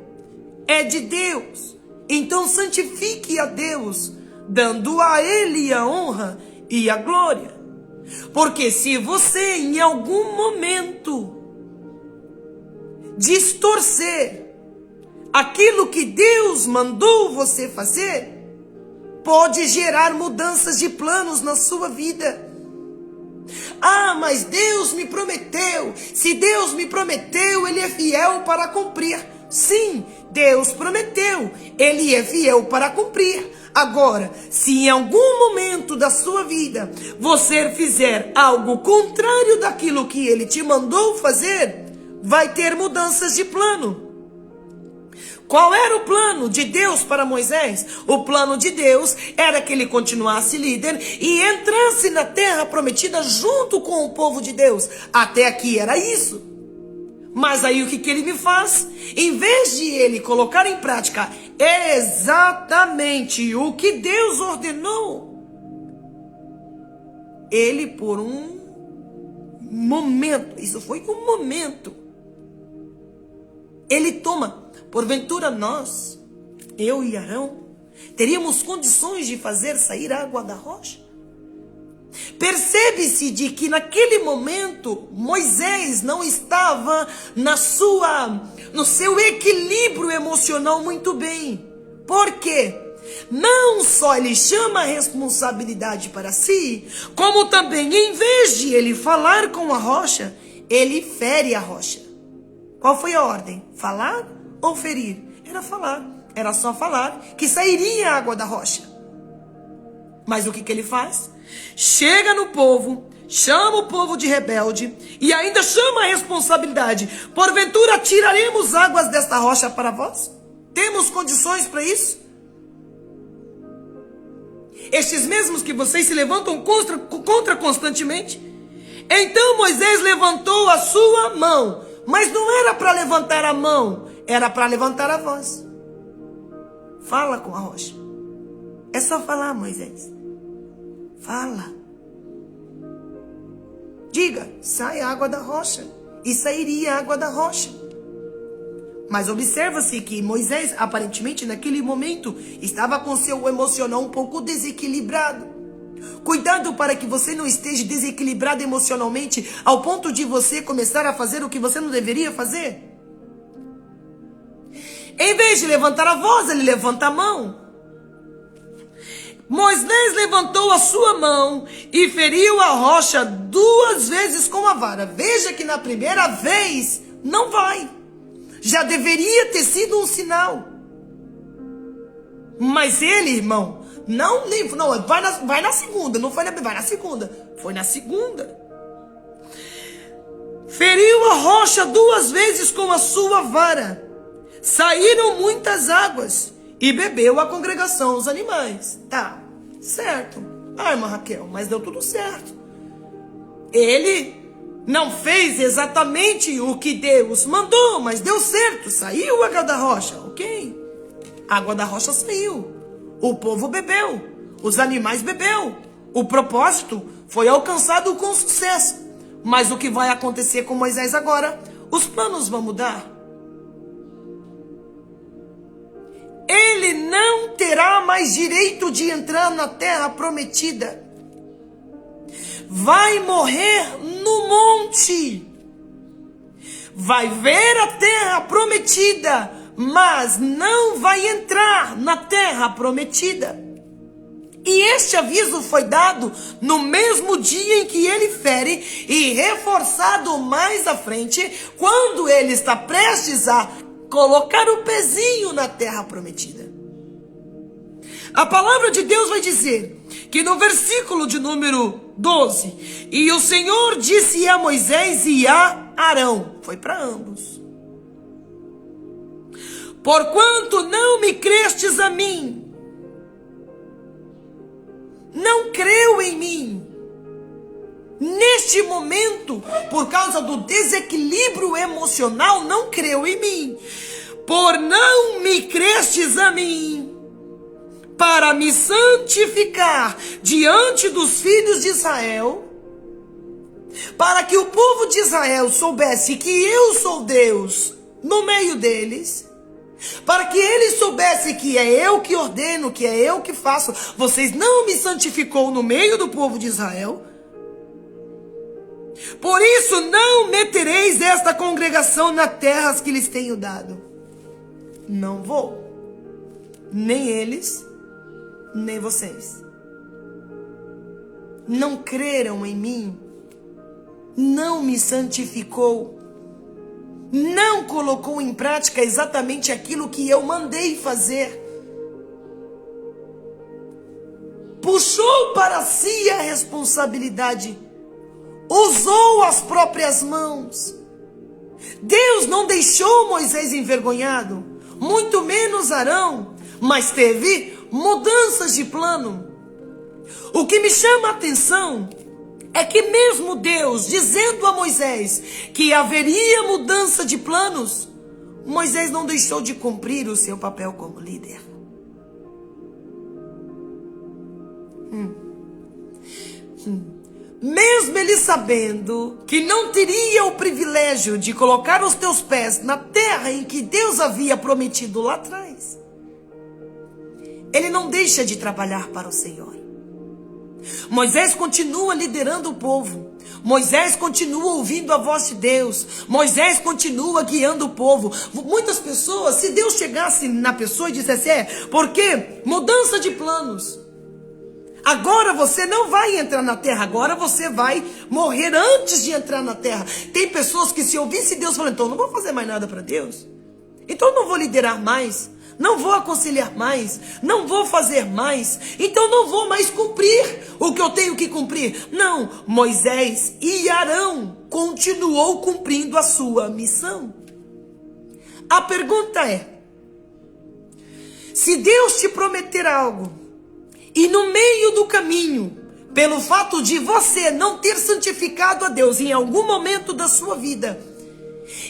é de Deus. Então santifique a Deus, dando a Ele a honra e a glória. Porque se você em algum momento distorcer aquilo que Deus mandou você fazer, pode gerar mudanças de planos na sua vida. Ah, mas Deus me prometeu. Se Deus me prometeu, Ele é fiel para cumprir. Sim, Deus prometeu. Ele é fiel para cumprir. Agora, se em algum momento da sua vida você fizer algo contrário daquilo que Ele te mandou fazer, vai ter mudanças de plano. Qual era o plano de Deus para Moisés? O plano de Deus era que ele continuasse líder e entrasse na terra prometida junto com o povo de Deus. Até aqui era isso. Mas aí o que ele me faz? Em vez de ele colocar em prática exatamente o que Deus ordenou, ele por um momento, isso foi um momento, ele toma. Porventura nós, eu e Arão, teríamos condições de fazer sair água da rocha? Percebe-se de que naquele momento Moisés não estava no seu equilíbrio emocional muito bem. Por quê? Não só ele chama a responsabilidade para si, como também, em vez de ele falar com a rocha, ele fere a rocha. Qual foi a ordem? Falar ou ferir? Era falar. Era só falar que sairia água da rocha. Mas o que ele faz? Chega no povo, chama o povo de rebelde e ainda chama a responsabilidade. Porventura tiraremos águas desta rocha para vós? Temos condições para isso? Estes mesmos que vocês se levantam contra constantemente? Então Moisés levantou a sua mão, mas não era para levantar a mão, era para levantar a voz. Fala com a rocha. É só falar, Moisés. Fala. Diga, sai água da rocha. E sairia água da rocha. Mas observa-se que Moisés, aparentemente, naquele momento, estava com seu emocional um pouco desequilibrado. Cuidado para que você não esteja desequilibrado emocionalmente ao ponto de você começar a fazer o que você não deveria fazer. Em vez de levantar a voz, ele levanta a mão. Moisés levantou a sua mão e feriu a rocha 2 vezes com a vara. Veja que na primeira vez não vai. Já deveria ter sido um sinal. Mas ele, irmão, não vai na segunda. Não foi na primeira, vai na segunda. Foi na segunda. Feriu a rocha 2 vezes com a sua vara. Saíram muitas águas e bebeu a congregação, os animais. Tá, certo. Ah, irmã Raquel, mas deu tudo certo. Ele não fez exatamente o que Deus mandou, mas deu certo. Saiu a água da rocha, ok. A água da rocha saiu. O povo bebeu. Os animais bebeu. O propósito foi alcançado com sucesso. Mas o que vai acontecer com Moisés agora? Os planos vão mudar. Ele não terá mais direito de entrar na terra prometida. Vai morrer no monte. Vai ver a terra prometida, mas não vai entrar na terra prometida. E este aviso foi dado no mesmo dia em que ele fere e reforçado mais à frente, quando ele está prestes a colocar o pezinho na terra prometida. A palavra de Deus vai dizer que no versículo de número 12, e o Senhor disse a Moisés e a Arão, foi para ambos: porquanto não me crestes a mim, não creu em mim. Neste momento, por causa do desequilíbrio emocional, não creu em mim. Por não me crestes a mim, para me santificar diante dos filhos de Israel, para que o povo de Israel soubesse que eu sou Deus no meio deles, para que eles soubessem que é eu que ordeno, que é eu que faço. Vocês não me santificou no meio do povo de Israel. Por isso não metereis esta congregação na terra que lhes tenho dado. Não vou. Nem eles, nem vocês. Não creram em mim. Não me santificou. Não colocou em prática exatamente aquilo que eu mandei fazer. Puxou para si a responsabilidade. Usou as próprias mãos. Deus não deixou Moisés envergonhado, muito menos Arão, mas teve mudanças de plano. O que me chama a atenção é que mesmo Deus dizendo a Moisés que haveria mudança de planos, Moisés não deixou de cumprir o seu papel como líder. Mesmo ele sabendo que não teria o privilégio de colocar os teus pés na terra em que Deus havia prometido lá atrás, ele não deixa de trabalhar para o Senhor. Moisés continua liderando o povo. Moisés continua ouvindo a voz de Deus. Moisés continua guiando o povo. Muitas pessoas, se Deus chegasse na pessoa e dissesse, porque mudança de planos. Agora você não vai entrar na terra, agora você vai morrer antes de entrar na terra. Tem pessoas que se ouvisse Deus falando, então não vou fazer mais nada para Deus. Então não vou liderar mais. Não vou aconselhar mais, não vou fazer mais, então não vou mais cumprir o que eu tenho que cumprir. Não, Moisés e Arão continuou cumprindo a sua missão. A pergunta é, se Deus te prometer algo, e no meio do caminho, pelo fato de você não ter santificado a Deus em algum momento da sua vida,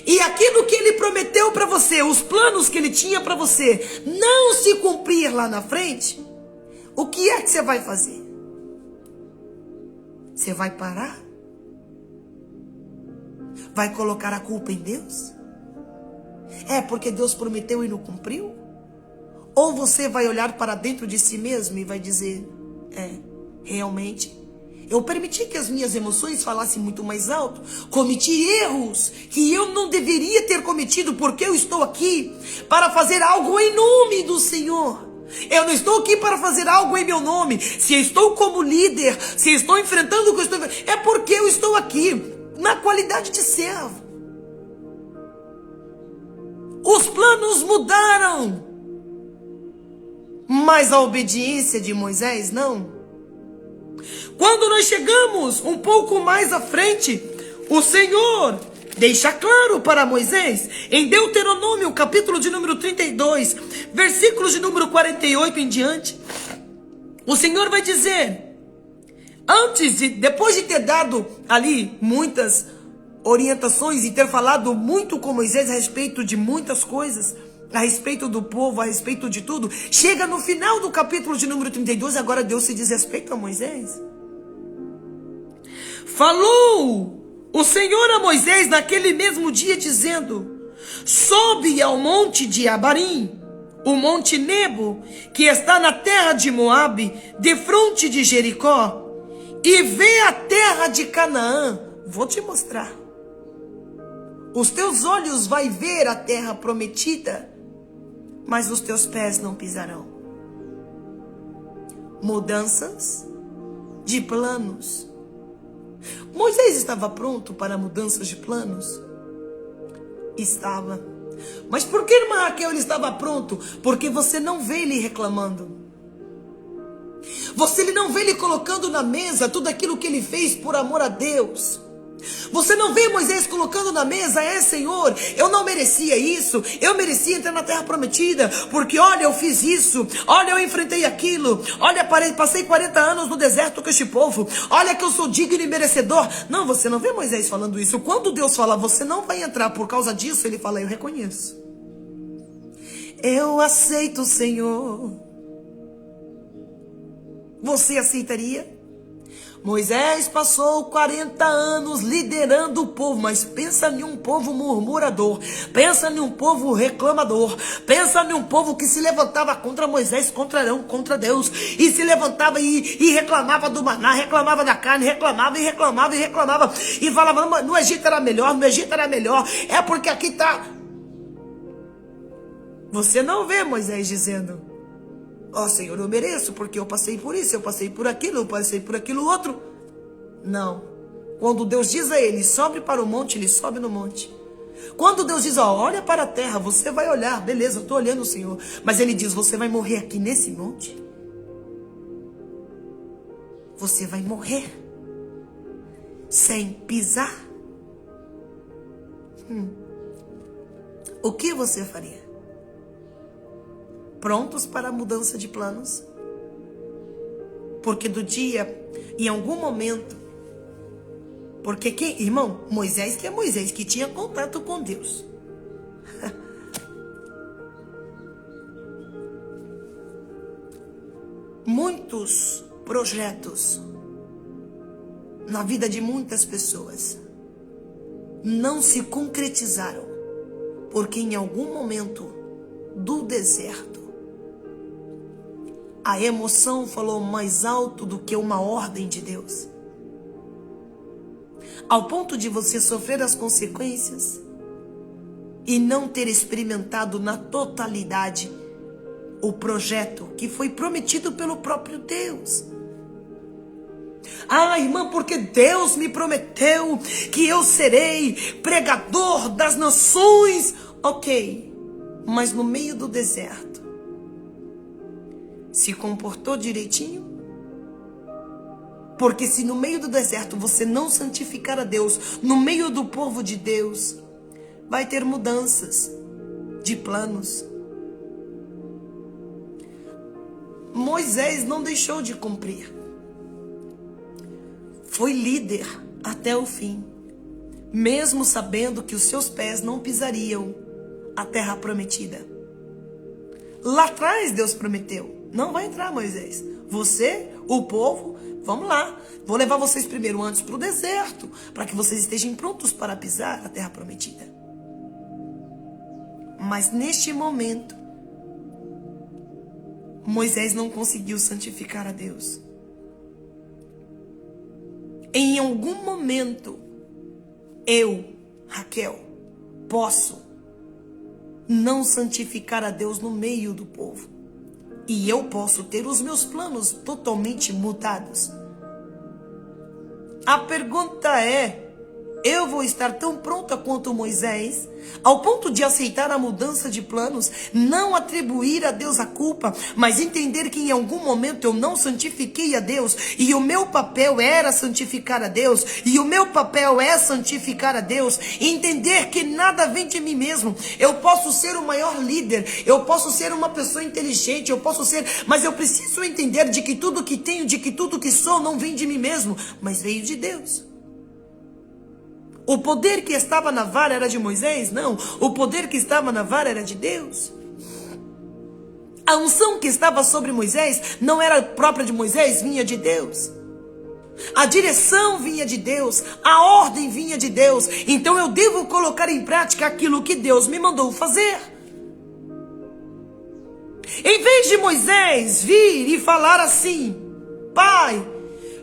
e aquilo que ele prometeu para você, os planos que ele tinha para você, não se cumprir lá na frente, o que é que você vai fazer? Você vai parar? Vai colocar a culpa em Deus? É porque Deus prometeu e não cumpriu? Ou você vai olhar para dentro de si mesmo e vai dizer, realmente, eu permiti que as minhas emoções falassem muito mais alto. Cometi erros que eu não deveria ter cometido, porque eu estou aqui para fazer algo em nome do Senhor. Eu não estou aqui para fazer algo em meu nome. Se eu estou como líder, se eu estou enfrentando o que eu estou enfrentando, é porque eu estou aqui na qualidade de servo. Os planos mudaram, mas a obediência de Moisés não. Quando nós chegamos um pouco mais à frente, o Senhor deixa claro para Moisés, em Deuteronômio, capítulo de número 32, versículos de número 48 em diante, o Senhor vai dizer, depois de ter dado ali muitas orientações e ter falado muito com Moisés a respeito de muitas coisas, a respeito do povo, a respeito de tudo, chega no final do capítulo de número 32, agora Deus se diz respeito a Moisés. Falou o Senhor a Moisés naquele mesmo dia, dizendo, sobe ao monte de Abarim, o monte Nebo, que está na terra de Moabe, defronte de Jericó, e vê a terra de Canaã. Vou te mostrar. Os teus olhos vai ver a terra prometida, mas os teus pés não pisarão. Mudanças de planos. Moisés estava pronto para mudanças de planos? Estava. Mas por que, irmã Raquel, ele estava pronto? Porque você não vê ele reclamando. Você não vê ele colocando na mesa tudo aquilo que ele fez por amor a Deus. Você não vê Moisés colocando na mesa, Senhor, eu não merecia isso, eu merecia entrar na terra prometida, porque olha, eu fiz isso, olha, eu enfrentei aquilo, olha, passei 40 anos no deserto com este povo, olha que eu sou digno e merecedor. Não, você não vê Moisés falando isso. Quando Deus fala, você não vai entrar por causa disso, ele fala, eu reconheço. Eu aceito, Senhor. Você aceitaria? Moisés passou 40 anos liderando o povo, mas pensa em um povo murmurador, pensa em um povo reclamador, pensa em um povo que se levantava contra Moisés, contra Arão, contra Deus, e se levantava e reclamava do maná, reclamava da carne, reclamava, e falava, no Egito era melhor, é porque aqui está. Você não vê Moisés dizendo, Senhor, eu mereço, porque eu passei por isso, eu passei por aquilo, eu passei por aquilo outro. Não. Quando Deus diz a ele, sobe para o monte, ele sobe no monte. Quando Deus diz, olha para a terra, você vai olhar, beleza, eu estou olhando, Senhor. Mas ele diz, você vai morrer aqui nesse monte? Você vai morrer sem pisar? O que você faria? Prontos para a mudança de planos? Porque do dia, em algum momento, porque irmão, Moisés que é Moisés, que tinha contato com Deus. Muitos projetos na vida de muitas pessoas não se concretizaram, porque em algum momento do deserto, A emoção falou mais alto do que uma ordem de Deus. Ao ponto de você sofrer as consequências e não ter experimentado na totalidade o projeto que foi prometido pelo próprio Deus. Ah, irmã, porque Deus me prometeu que eu serei pregador das nações. Ok, mas no meio do deserto, se comportou direitinho? Porque se no meio do deserto você não santificar a Deus, no meio do povo de Deus, vai ter mudanças de planos. Moisés não deixou de cumprir. Foi líder até o fim, mesmo sabendo que os seus pés não pisariam a terra prometida. Lá atrás Deus prometeu: não vai entrar, Moisés. Você, o povo, vamos lá. Vou levar vocês primeiro antes para o deserto, para que vocês estejam prontos para pisar a terra prometida. Mas neste momento, Moisés não conseguiu santificar a Deus. Em algum momento, eu, Raquel, posso não santificar a Deus no meio do povo. E eu posso ter os meus planos totalmente mudados. A pergunta é: eu vou estar tão pronta quanto Moisés, ao ponto de aceitar a mudança de planos, não atribuir a Deus a culpa, mas entender que em algum momento eu não santifiquei a Deus, e o meu papel era santificar a Deus, e o meu papel é santificar a Deus, e entender que nada vem de mim mesmo. Eu posso ser o maior líder, eu posso ser uma pessoa inteligente, eu posso ser, mas eu preciso entender de que tudo que tenho, de que tudo que sou não vem de mim mesmo, mas veio de Deus. O poder que estava na vara era de Moisés? Não. O poder que estava na vara era de Deus. A unção que estava sobre Moisés não era própria de Moisés, vinha de Deus. A direção vinha de Deus. A ordem vinha de Deus. Então eu devo colocar em prática aquilo que Deus me mandou fazer. Em vez de Moisés vir e falar assim: Pai,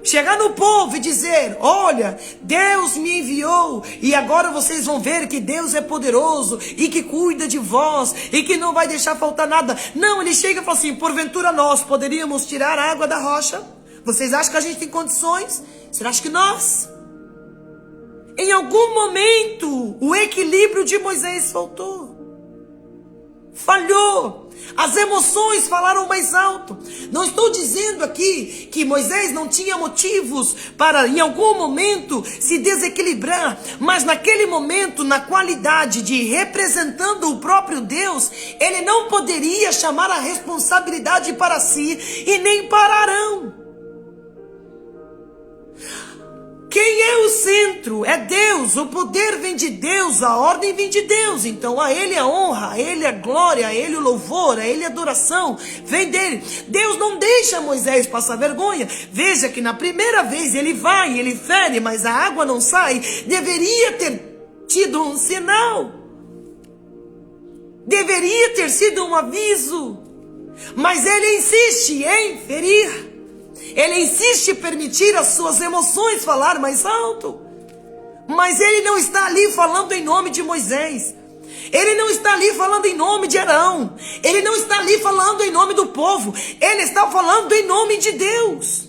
chegar no povo e dizer: olha, Deus me enviou e agora vocês vão ver que Deus é poderoso e que cuida de vós e que não vai deixar faltar nada. Não, ele chega e fala assim: porventura nós poderíamos tirar a água da rocha? Vocês acham que a gente tem condições? Será que nós? Em algum momento, o equilíbrio de Moisés faltou. Falhou. As emoções falaram mais alto. Não estou dizendo aqui que Moisés não tinha motivos para em algum momento se desequilibrar, mas naquele momento, na qualidade de representando o próprio Deus, ele não poderia chamar a responsabilidade para si e nem para Arão. Quem é o centro? É Deus. O poder vem de Deus, a ordem vem de Deus. Então a Ele a honra, a Ele a glória, a Ele o louvor, a Ele a adoração. Vem dele. Deus não deixa Moisés passar vergonha. Veja que na primeira vez ele vai, ele fere, mas a água não sai. Deveria ter tido um sinal. Deveria ter sido um aviso. Mas ele insiste em ferir. Ele insiste em permitir as suas emoções falar mais alto. Mas ele não está ali falando em nome de Moisés. Ele não está ali falando em nome de Arão. Ele não está ali falando em nome do povo. Ele está falando em nome de Deus.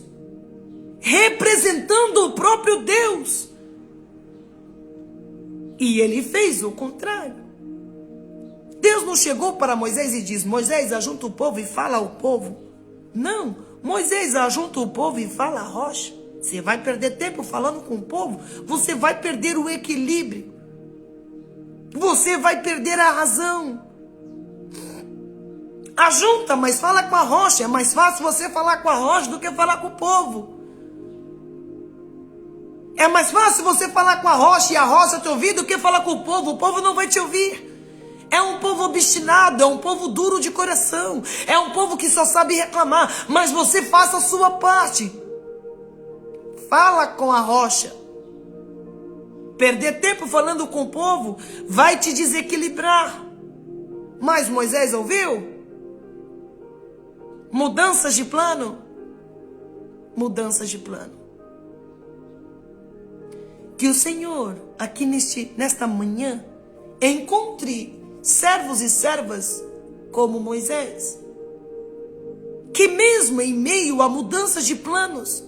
Representando o próprio Deus. E ele fez o contrário. Deus não chegou para Moisés e diz: Moisés, ajunta o povo e fala ao povo. Não. Moisés, ajunta o povo e fala a rocha. Você vai perder tempo falando com o povo. Você vai perder o equilíbrio. Você vai perder a razão. Ajunta, mas fala com a rocha. É mais fácil você falar com a rocha do que falar com o povo. É mais fácil você falar com a rocha e a rocha te ouvir do que falar com o povo. O povo não vai te ouvir. É um povo obstinado, é um povo duro de coração, é um povo que só sabe reclamar, mas você faça a sua parte. Fala com a rocha. Perder tempo falando com o povo vai te desequilibrar. Mas Moisés ouviu? Mudanças de plano. Mudanças de plano. Que o Senhor, aqui nesta manhã, encontre servos e servas como Moisés. Que mesmo em meio a mudanças de planos,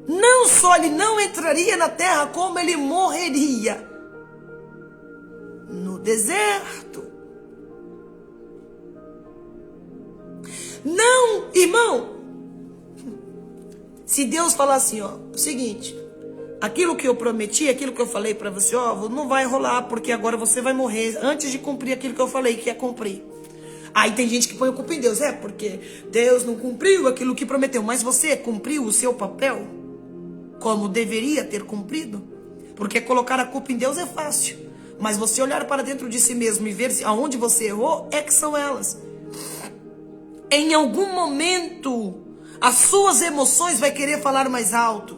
não só ele não entraria na terra, como ele morreria no deserto. Não, irmão. Se Deus falar assim, ó, o seguinte, aquilo que eu prometi, aquilo que eu falei para você, ó, não vai rolar, porque agora você vai morrer antes de cumprir aquilo que eu falei que ia cumprir. Aí tem gente que põe a culpa em Deus, porque Deus não cumpriu aquilo que prometeu, mas você cumpriu o seu papel como deveria ter cumprido? Porque colocar a culpa em Deus é fácil, mas você olhar para dentro de si mesmo e ver aonde você errou, é que são elas. Em algum momento, as suas emoções vai querer falar mais alto.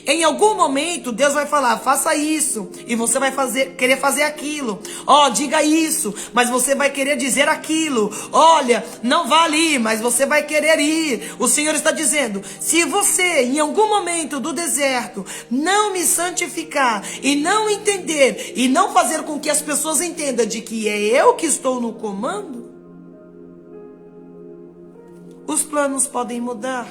Em algum momento, Deus vai falar, faça isso, e você vai querer fazer aquilo. Ó, diga isso, mas você vai querer dizer aquilo. Olha, não vá ali, mas você vai querer ir. O Senhor está dizendo, se você, em algum momento do deserto, não me santificar, e não entender, e não fazer com que as pessoas entendam de que é eu que estou no comando, os planos podem mudar.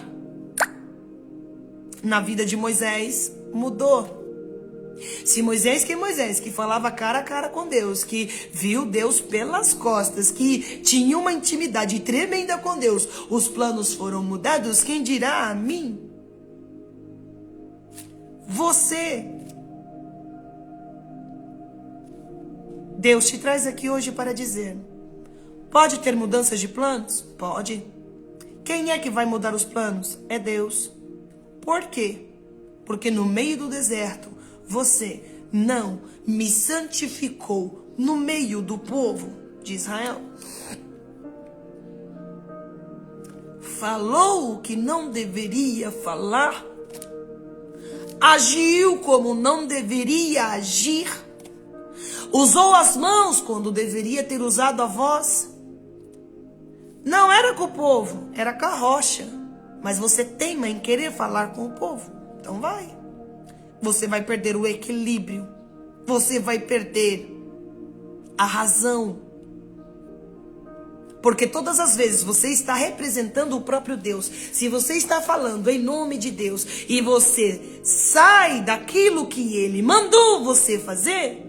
Na vida de Moisés, mudou. Se Moisés, que falava cara a cara com Deus, que viu Deus pelas costas, que tinha uma intimidade tremenda com Deus, os planos foram mudados, quem dirá a mim? Você. Deus te traz aqui hoje para dizer, pode ter mudanças de planos? Pode. Quem é que vai mudar os planos? É Deus. Por quê? Porque no meio do deserto, você não me santificou no meio do povo de Israel. Falou o que não deveria falar. Agiu como não deveria agir. Usou as mãos quando deveria ter usado a voz. Não era com o povo, era com a rocha. Mas você teima em querer falar com o povo. Então vai. Você vai perder o equilíbrio. Você vai perder a razão. Porque todas as vezes você está representando o próprio Deus. Se você está falando em nome de Deus e você sai daquilo que Ele mandou você fazer,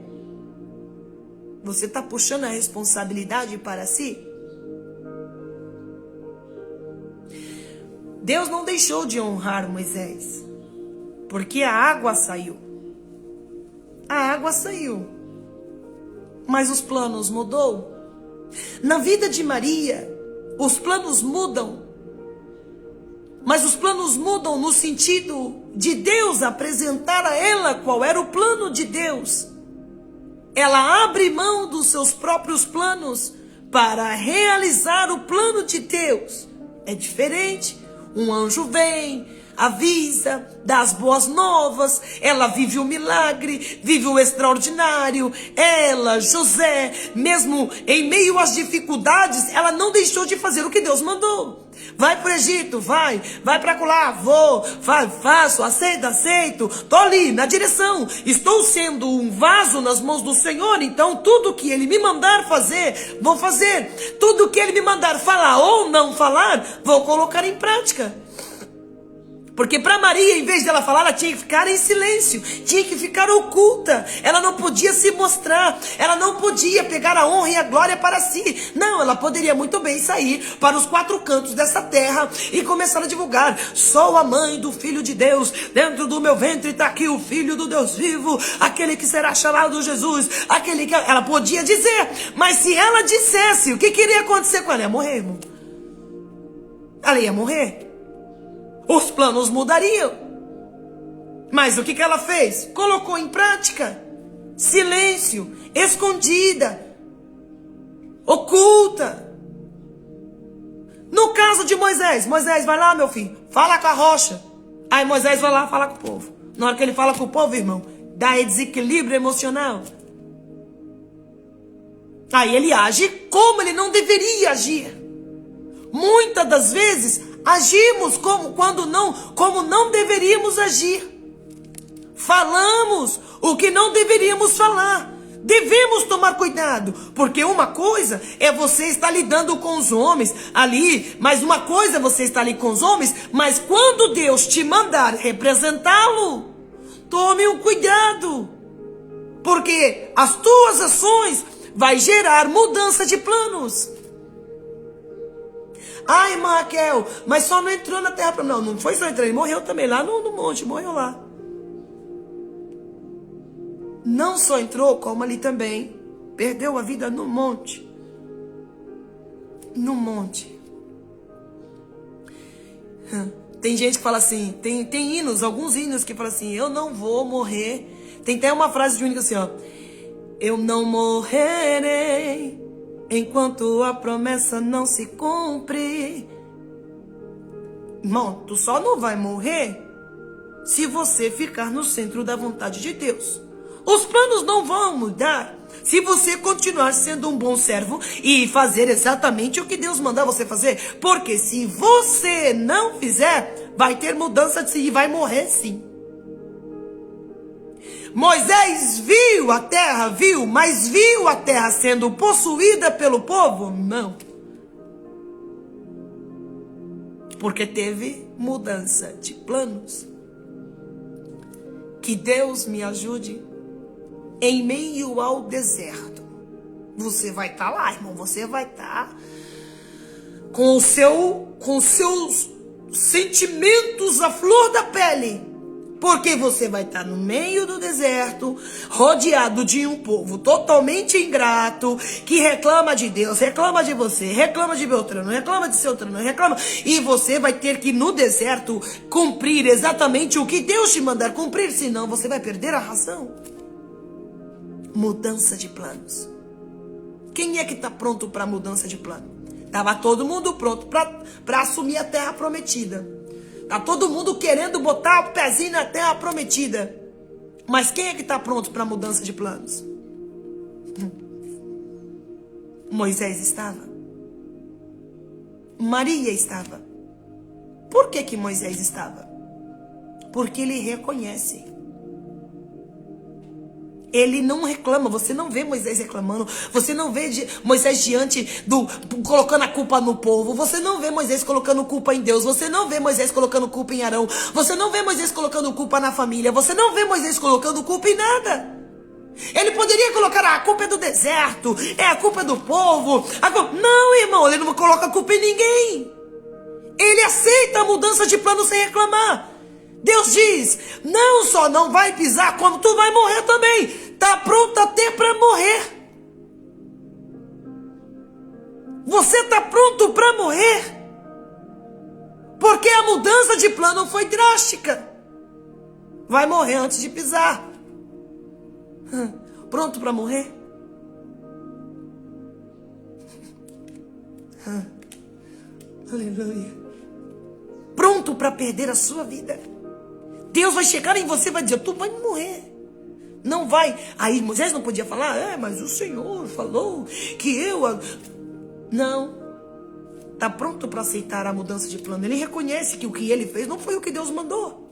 você está puxando a responsabilidade para si. Deus não deixou de honrar Moisés, porque a água saiu. A água saiu, mas os planos mudou. Na vida de Maria, os planos mudam, mas os planos mudam no sentido de Deus apresentar a ela qual era o plano de Deus. Ela abre mão dos seus próprios planos para realizar o plano de Deus. É diferente. Um anjo vem, avisa, dá as boas novas, ela vive o milagre, vive o extraordinário. Ela, José, mesmo em meio às dificuldades, ela não deixou de fazer o que Deus mandou. Vai para o Egito, vai para lá, vou, faço, aceito, tô ali na direção, estou sendo um vaso nas mãos do Senhor, então tudo que Ele me mandar fazer, vou fazer, tudo que Ele me mandar falar ou não falar, vou colocar em prática. Porque para Maria, em vez dela falar, ela tinha que ficar em silêncio, tinha que ficar oculta, ela não podia se mostrar, ela não podia pegar a honra e a glória para si. Não, ela poderia muito bem sair para os 4 cantos dessa terra e começar a divulgar: sou a mãe do Filho de Deus, dentro do meu ventre está aqui o Filho do Deus vivo, aquele que será chamado Jesus, aquele que... Ela podia dizer, mas se ela dissesse, o que iria acontecer com ela? Ela ia morrer, irmão. Ela ia morrer. Os planos mudariam. Mas o que ela fez? Colocou em prática. Silêncio, escondida, oculta. No caso de Moisés, Moisés, vai lá, meu filho, fala com a rocha. Aí Moisés vai lá falar com o povo. Na hora que ele fala com o povo, irmão, dá desequilíbrio emocional. Aí ele age como ele não deveria agir. Muitas das vezes agimos como não deveríamos agir. Falamos o que não deveríamos falar. Devemos tomar cuidado, porque uma coisa é você estar lidando com os homens ali, mas uma coisa é você estar ali com os homens, mas quando Deus te mandar representá-lo, tome um cuidado, porque as tuas ações vai gerar mudança de planos. Ai, irmã Raquel, mas só não entrou na terra. Não, não foi só entrar, ele morreu também lá no monte, morreu lá. Não só entrou, como ali também perdeu a vida no monte. No monte. Tem gente que fala assim, tem hinos, alguns hinos que falam assim, eu não vou morrer. Tem até uma frase de um hino assim, ó. Eu não morrerei enquanto a promessa não se cumpre. Irmão, tu só não vai morrer se você ficar no centro da vontade de Deus. Os planos não vão mudar se você continuar sendo um bom servo e fazer exatamente o que Deus mandar você fazer. Porque se você não fizer, vai ter mudança e vai morrer sim. Moisés viu a terra, mas viu a terra sendo possuída pelo povo? Não. Porque teve mudança de planos. Que Deus me ajude. Em meio ao deserto, você vai estar lá, irmão. Você vai estar com os seus sentimentos à flor da pele. Porque você vai estar no meio do deserto, rodeado de um povo totalmente ingrato, que reclama de Deus, reclama de você, reclama de Beltrano, reclama de Celtrano, reclama. E você vai ter que, no deserto, cumprir exatamente o que Deus te mandar cumprir, senão você vai perder a razão. Mudança de planos. Quem é que está pronto para mudança de plano? Estava todo mundo pronto para assumir a terra prometida. Está todo mundo querendo botar o pezinho na terra prometida. Mas quem é que está pronto para mudança de planos? Moisés estava. Maria estava. Por que Moisés estava? Porque ele reconhece. Ele não reclama, você não vê Moisés reclamando, você não vê Moisés colocando a culpa no povo, você não vê Moisés colocando culpa em Deus, você não vê Moisés colocando culpa em Arão, você não vê Moisés colocando culpa na família, você não vê Moisés colocando culpa em nada. Ele poderia colocar, a culpa é do deserto, a culpa é do povo, não, irmão, ele não coloca a culpa em ninguém. Ele aceita a mudança de plano sem reclamar. Deus diz, não só não vai pisar, como tu vai morrer também. Está pronto até para morrer. Você está pronto para morrer. Porque a mudança de plano foi drástica. Vai morrer antes de pisar. Pronto para morrer? Aleluia. Pronto para perder a sua vida. Deus vai chegar em você e vai dizer, tu vai morrer. Não vai. Aí Moisés não podia falar, mas o Senhor falou que eu... Não. Está pronto para aceitar a mudança de plano. Ele reconhece que o que ele fez não foi o que Deus mandou.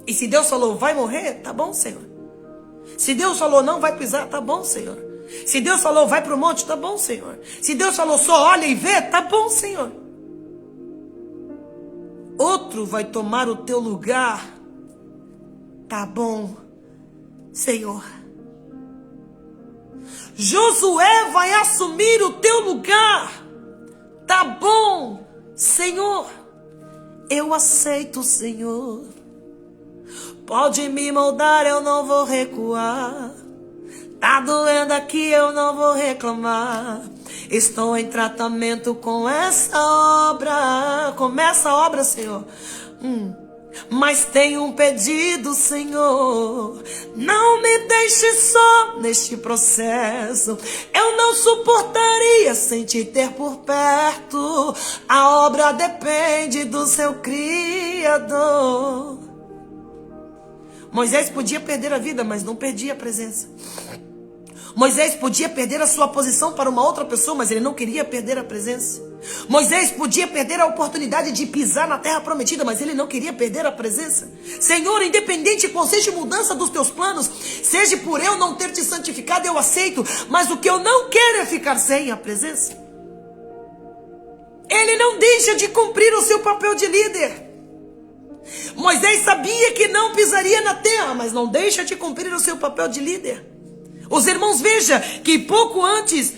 E se Deus falou, vai morrer, tá bom, Senhor. Se Deus falou, não vai pisar, tá bom, Senhor. Se Deus falou, vai para o monte, tá bom, Senhor. Se Deus falou, só olha e vê, tá bom, Senhor. Outro vai tomar o teu lugar. Tá bom, Senhor. Josué vai assumir o teu lugar. Tá bom, Senhor. Eu aceito, Senhor. Pode me moldar, eu não vou recuar. Tá doendo aqui, eu não vou reclamar. Estou em tratamento com essa obra. Começa a obra, Senhor. Mas tenho um pedido, Senhor. Não me deixe só neste processo. Eu não suportaria sem te ter por perto. A obra depende do seu Criador. Moisés podia perder a vida, mas não perdia a presença. Moisés podia perder a sua posição para uma outra pessoa, mas ele não queria perder a presença. Moisés podia perder a oportunidade de pisar na terra prometida, mas ele não queria perder a presença. Senhor, independente qual seja a mudança dos teus planos, seja por eu não ter te santificado, eu aceito, mas o que eu não quero é ficar sem a presença. Ele não deixa de cumprir o seu papel de líder. Moisés sabia que não pisaria na terra, mas não deixa de cumprir o seu papel de líder. Os irmãos, veja que pouco antes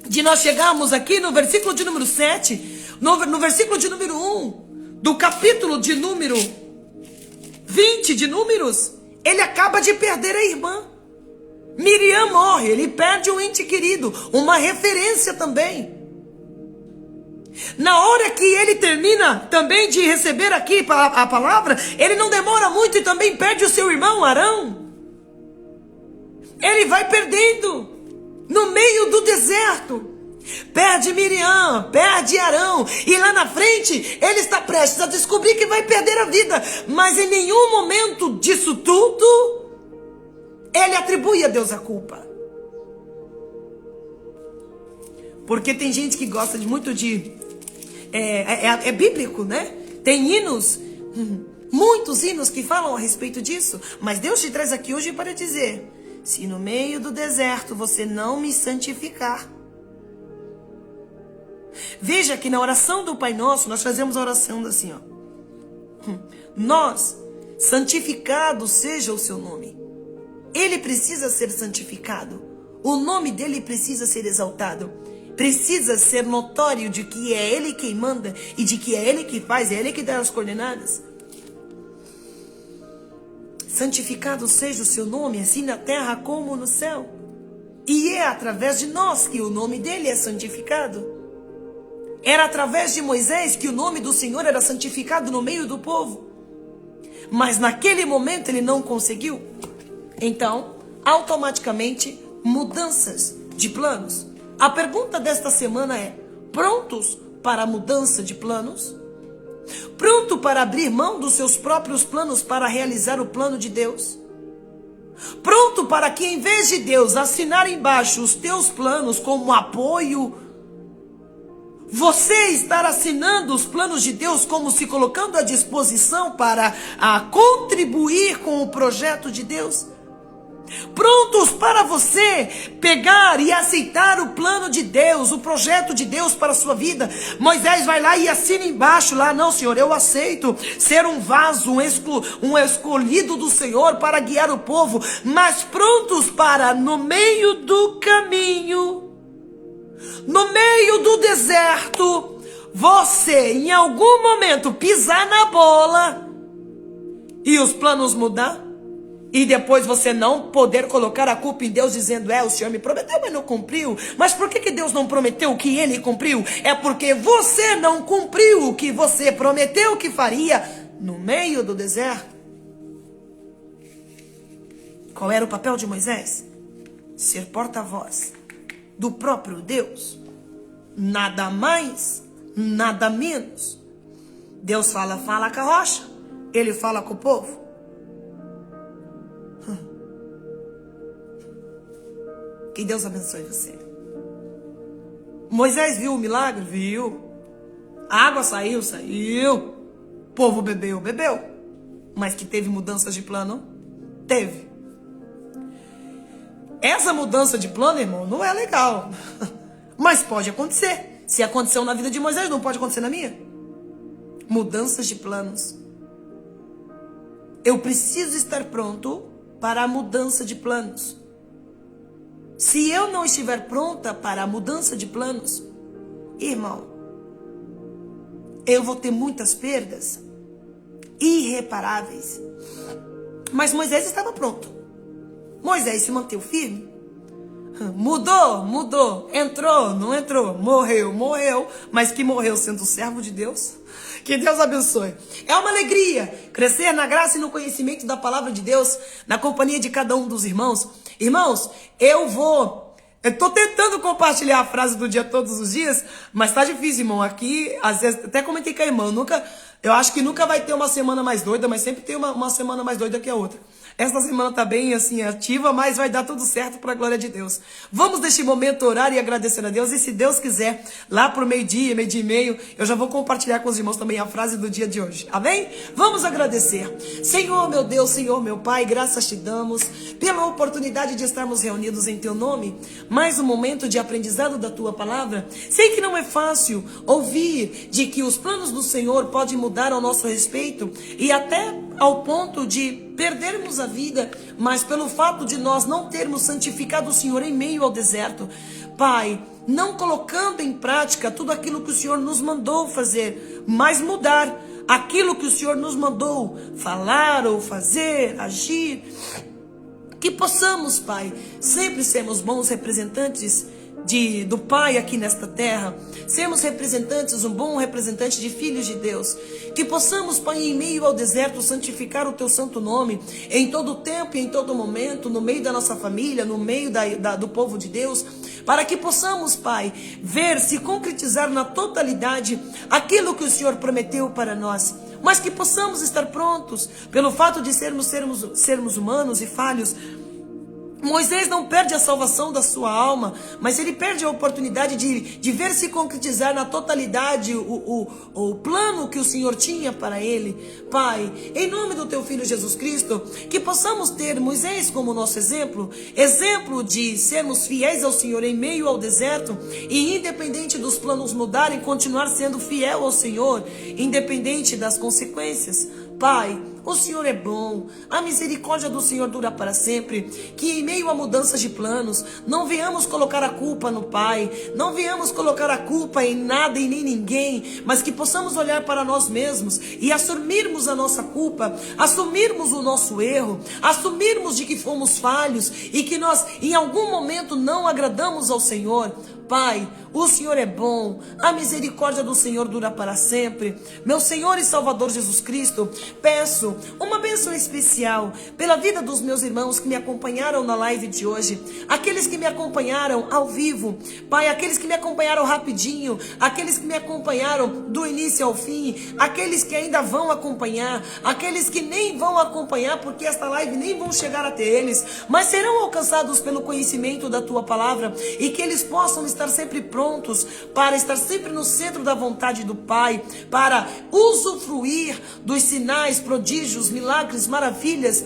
de nós chegarmos aqui no versículo de número 7, no versículo de número 1, do capítulo de número 20 de Números, ele acaba de perder a irmã. Miriam morre, ele perde um ente querido, uma referência também. Na hora que ele termina também de receber aqui a palavra, ele não demora muito e também perde o seu irmão Arão. Ele vai perdendo no meio do deserto. Perde Miriam, perde Arão, e lá na frente ele está prestes a descobrir que vai perder a vida. Mas em nenhum momento disso tudo ele atribui a Deus a culpa. Porque tem gente que gosta muito de... É bíblico, né? Tem hinos, muitos hinos que falam a respeito disso. Mas Deus te traz aqui hoje para dizer: se no meio do deserto você não me santificar. Veja que na oração do Pai Nosso, nós fazemos a oração assim, ó. Nós, santificado seja o seu nome. Ele precisa ser santificado. O nome dele precisa ser exaltado. Precisa ser notório de que é ele quem manda e de que é ele que faz, é ele que dá as coordenadas. Santificado seja o seu nome, assim na terra como no céu. E é através de nós que o nome dele é santificado. Era através de Moisés que o nome do Senhor era santificado no meio do povo. Mas naquele momento ele não conseguiu. Então, automaticamente, mudanças de planos. A pergunta desta semana é: prontos para a mudança de planos? Pronto para abrir mão dos seus próprios planos para realizar o plano de Deus? Pronto para que, em vez de Deus assinar embaixo os teus planos como apoio, você estar assinando os planos de Deus como se colocando à disposição para contribuir com o projeto de Deus? Prontos para você pegar e aceitar o plano de Deus, o projeto de Deus para a sua vida? Moisés vai lá e assina embaixo lá: não, Senhor, eu aceito ser um vaso, um escolhido do Senhor para guiar o povo. Mas prontos para, no meio do caminho, no meio do deserto, você em algum momento pisar na bola e os planos mudar? E depois você não poder colocar a culpa em Deus, dizendo: o Senhor me prometeu, mas não cumpriu. Mas por que Deus não prometeu o que ele cumpriu? É porque você não cumpriu o que você prometeu que faria no meio do deserto. Qual era o papel de Moisés? Ser porta-voz do próprio Deus. Nada mais, nada menos. Deus fala com a rocha. Ele fala com o povo. Que Deus abençoe você. Moisés viu o milagre? Viu. A água saiu? Saiu. O povo bebeu? Bebeu. Mas que teve mudanças de plano? Teve. Essa mudança de plano, irmão, não é legal. Mas pode acontecer. Se aconteceu na vida de Moisés, não pode acontecer na minha. Mudanças de planos. Eu preciso estar pronto para a mudança de planos. Se eu não estiver pronta para a mudança de planos, irmão, eu vou ter muitas perdas irreparáveis. Mas Moisés estava pronto. Moisés se manteve firme. Mudou. Entrou, não entrou. Morreu. Mas que morreu sendo servo de Deus. Que Deus abençoe. É uma alegria crescer na graça e no conhecimento da palavra de Deus, na companhia de cada um dos irmãos. Irmãos, eu tô tentando compartilhar a frase do dia todos os dias, mas tá difícil, irmão. Aqui, às vezes, até comentei com a irmã, eu acho que nunca vai ter uma semana mais doida, mas sempre tem uma semana mais doida que a outra. Essa semana tá bem assim ativa, mas vai dar tudo certo para a glória de Deus. Vamos neste momento orar e agradecer a Deus. E se Deus quiser, lá pro meio-dia, meio-dia e meio, eu já vou compartilhar com os irmãos também a frase do dia de hoje. Amém? Vamos agradecer. Senhor, meu Deus, Senhor, meu Pai, graças te damos pela oportunidade de estarmos reunidos em teu nome. Mais um momento de aprendizado da tua palavra. Sei que não é fácil ouvir de que os planos do Senhor podem mudar ao nosso respeito e até ao ponto de perdermos a vida, mas pelo fato de nós não termos santificado o Senhor em meio ao deserto, Pai, não colocando em prática tudo aquilo que o Senhor nos mandou fazer, mas mudar aquilo que o Senhor nos mandou falar ou fazer, agir, que possamos, Pai, sempre sermos bons representantes do Pai aqui nesta terra, sermos representantes, um bom representante de filhos de Deus, que possamos, Pai, em meio ao deserto, santificar o teu santo nome, em todo tempo e em todo momento, no meio da nossa família, no meio do povo de Deus, para que possamos, Pai, ver se concretizar na totalidade aquilo que o Senhor prometeu para nós, mas que possamos estar prontos, pelo fato de sermos humanos e falhos. Moisés não perde a salvação da sua alma, mas ele perde a oportunidade de ver se concretizar na totalidade o plano que o Senhor tinha para ele. Pai, em nome do teu Filho Jesus Cristo, que possamos ter Moisés como nosso exemplo de sermos fiéis ao Senhor em meio ao deserto e independente dos planos mudarem, continuar sendo fiel ao Senhor, independente das consequências. Pai, o Senhor é bom, a misericórdia do Senhor dura para sempre, que em meio a mudanças de planos, não venhamos colocar a culpa no Pai, não venhamos colocar a culpa em nada e nem ninguém, mas que possamos olhar para nós mesmos e assumirmos a nossa culpa, assumirmos o nosso erro, assumirmos de que fomos falhos e que nós em algum momento não agradamos ao Senhor. Pai, o Senhor é bom, a misericórdia do Senhor dura para sempre. Meu Senhor e Salvador Jesus Cristo, peço uma bênção especial pela vida dos meus irmãos que me acompanharam na live de hoje, aqueles que me acompanharam ao vivo, Pai, aqueles que me acompanharam rapidinho, aqueles que me acompanharam do início ao fim, aqueles que ainda vão acompanhar, aqueles que nem vão acompanhar porque esta live nem vão chegar até eles, mas serão alcançados pelo conhecimento da Tua Palavra e que eles possam estar sempre prontos para estar sempre no centro da vontade do Pai, para usufruir dos sinais, prodígios, milagres, maravilhas.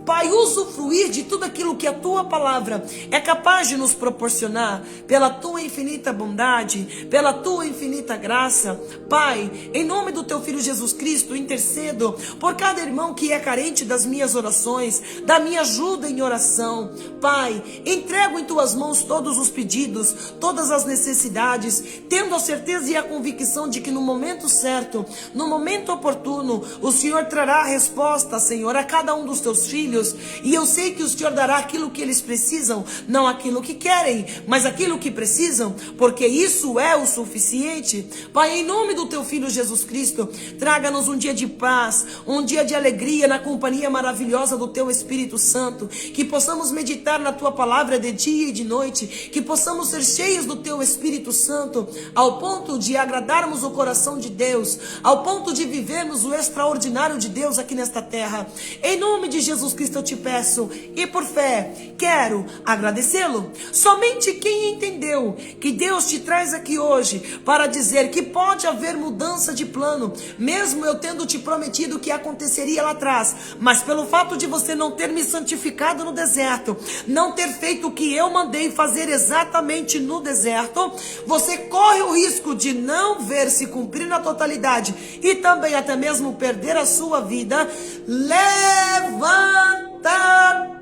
Pai, usufruir de tudo aquilo que a Tua Palavra é capaz de nos proporcionar, pela Tua infinita bondade, pela Tua infinita graça. Pai, em nome do Teu Filho Jesus Cristo, intercedo por cada irmão que é carente das minhas orações, da minha ajuda em oração. Pai, entrego em Tuas mãos todos os pedidos, todas as necessidades, tendo a certeza e a convicção de que no momento certo, no momento oportuno, o Senhor trará a resposta, Senhor, a cada um dos Teus filhos. E eu sei que o Senhor dará aquilo que eles precisam, não aquilo que querem, mas aquilo que precisam, porque isso é o suficiente. Pai, em nome do Teu Filho Jesus Cristo, traga-nos um dia de paz, um dia de alegria na companhia maravilhosa do Teu Espírito Santo, que possamos meditar na Tua Palavra de dia e de noite, que possamos ser cheios do Teu Espírito Santo, ao ponto de agradarmos o coração de Deus, ao ponto de vivermos o extraordinário de Deus aqui nesta terra. Em nome de Jesus Cristo eu te peço, e por fé quero agradecê-lo. Somente quem entendeu que Deus te traz aqui hoje para dizer que pode haver mudança de plano, mesmo eu tendo te prometido que aconteceria lá atrás, mas pelo fato de você não ter me santificado no deserto, não ter feito o que eu mandei fazer exatamente no deserto, você corre o risco de não ver se cumprir na totalidade e também até mesmo perder a sua vida. Levanta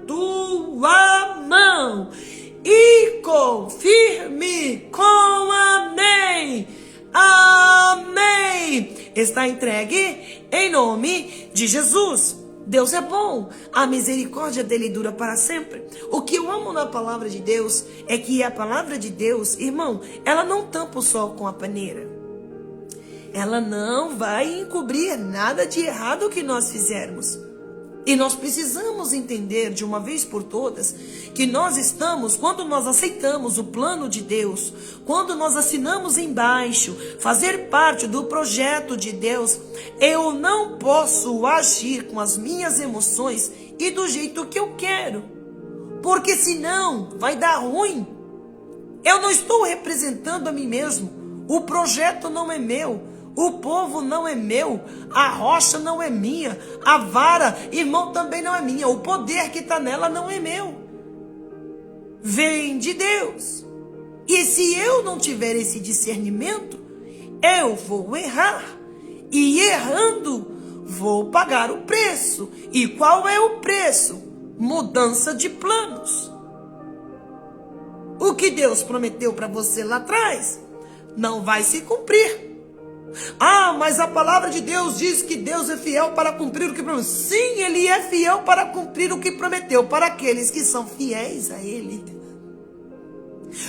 tua mão e confirme com amém. Amém. Está entregue em nome de Jesus. Deus é bom, a misericórdia dele dura para sempre. O que eu amo na palavra de Deus é que a palavra de Deus, irmão, ela não tampa o sol com a peneira. Ela não vai encobrir nada de errado que nós fizermos. E nós precisamos entender de uma vez por todas que nós estamos, quando nós aceitamos o plano de Deus, quando nós assinamos embaixo, fazer parte do projeto de Deus, eu não posso agir com as minhas emoções e do jeito que eu quero. Porque senão vai dar ruim. Eu não estou representando a mim mesmo. O projeto não é meu. O povo não é meu. A rocha não é minha. A vara, irmão, também não é minha. O poder que está nela não é meu. Vem de Deus. E se eu não tiver esse discernimento, eu vou errar. E errando, vou pagar o preço. E qual é o preço? Mudança de planos. O que Deus prometeu para você lá atrás não vai se cumprir. Ah, mas a palavra de Deus diz que Deus é fiel para cumprir o que prometeu. Sim, Ele é fiel para cumprir o que prometeu para aqueles que são fiéis a Ele.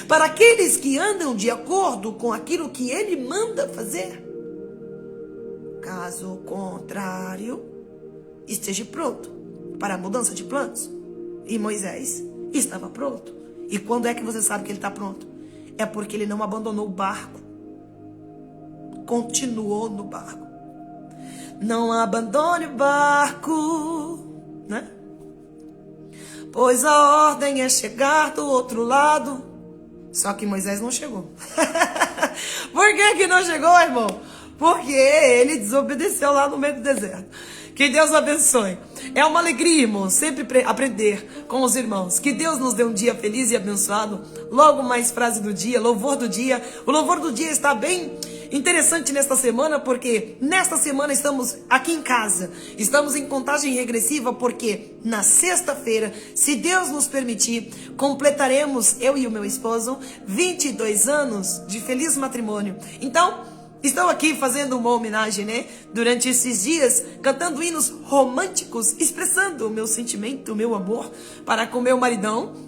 Para aqueles que andam de acordo com aquilo que Ele manda fazer. Caso contrário, esteja pronto para a mudança de planos. E Moisés estava pronto. E quando é que você sabe que ele está pronto? É porque ele não abandonou o barco. Continuou no barco. Não abandone o barco, né? Pois a ordem é chegar do outro lado. Só que Moisés não chegou. Por que não chegou, irmão? Porque ele desobedeceu lá no meio do deserto. Que Deus abençoe. É uma alegria, irmão, sempre aprender com os irmãos. Que Deus nos dê um dia feliz e abençoado. Logo mais frase do dia, louvor do dia. O louvor do dia está bem interessante nesta semana, porque nesta semana estamos aqui em casa. Estamos em contagem regressiva, porque na sexta-feira, se Deus nos permitir, completaremos, eu e o meu esposo, 22 anos de feliz matrimônio. Então, estou aqui fazendo uma homenagem, né? Durante esses dias, cantando hinos românticos, expressando o meu sentimento, o meu amor para com meu maridão.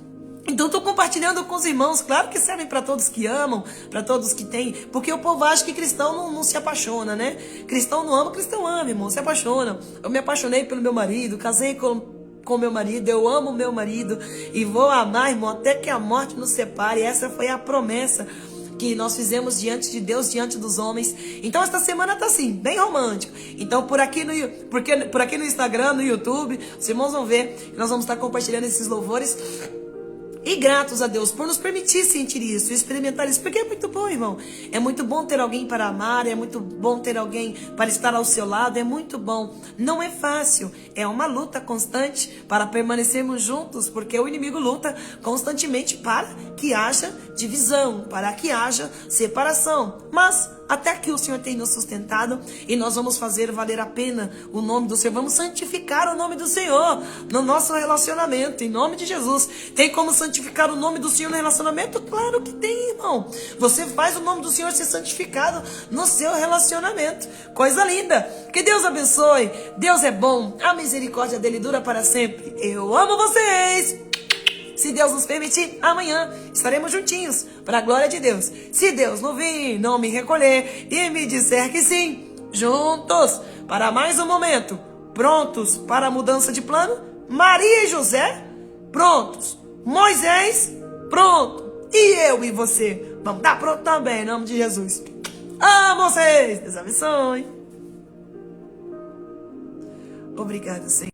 Então, estou compartilhando com os irmãos. Claro que servem para todos que amam, para todos que têm. Porque o povo acha que cristão não se apaixona, né? Cristão não ama, cristão ama, irmão, se apaixona. Eu me apaixonei pelo meu marido, casei com meu marido, eu amo meu marido e vou amar, irmão, até que a morte nos separe. Essa foi a promessa que nós fizemos diante de Deus, diante dos homens. Então esta semana tá assim, bem romântico. Então por aqui no Instagram, no YouTube, os irmãos vão ver que nós vamos estar compartilhando esses louvores. E gratos a Deus por nos permitir sentir isso, experimentar isso, porque é muito bom, irmão. É muito bom ter alguém para amar, é muito bom ter alguém para estar ao seu lado, é muito bom. Não é fácil, é uma luta constante para permanecermos juntos, porque o inimigo luta constantemente para que haja divisão, para que haja separação. Mas até aqui o Senhor tem nos sustentado e nós vamos fazer valer a pena o nome do Senhor. Vamos santificar o nome do Senhor no nosso relacionamento, em nome de Jesus. Tem como santificar o nome do Senhor no relacionamento? Claro que tem, irmão. Você faz o nome do Senhor ser santificado no seu relacionamento. Coisa linda. Que Deus abençoe. Deus é bom. A misericórdia dele dura para sempre. Eu amo vocês. Se Deus nos permitir, amanhã estaremos juntinhos, para a glória de Deus. Se Deus não vir, não me recolher e me disser que sim, juntos, para mais um momento, prontos para a mudança de plano? Maria e José, prontos. Moisés, pronto. E eu e você, vamos estar pronto também, em nome de Jesus. Amo vocês, Deus abençoe. Obrigado, Senhor.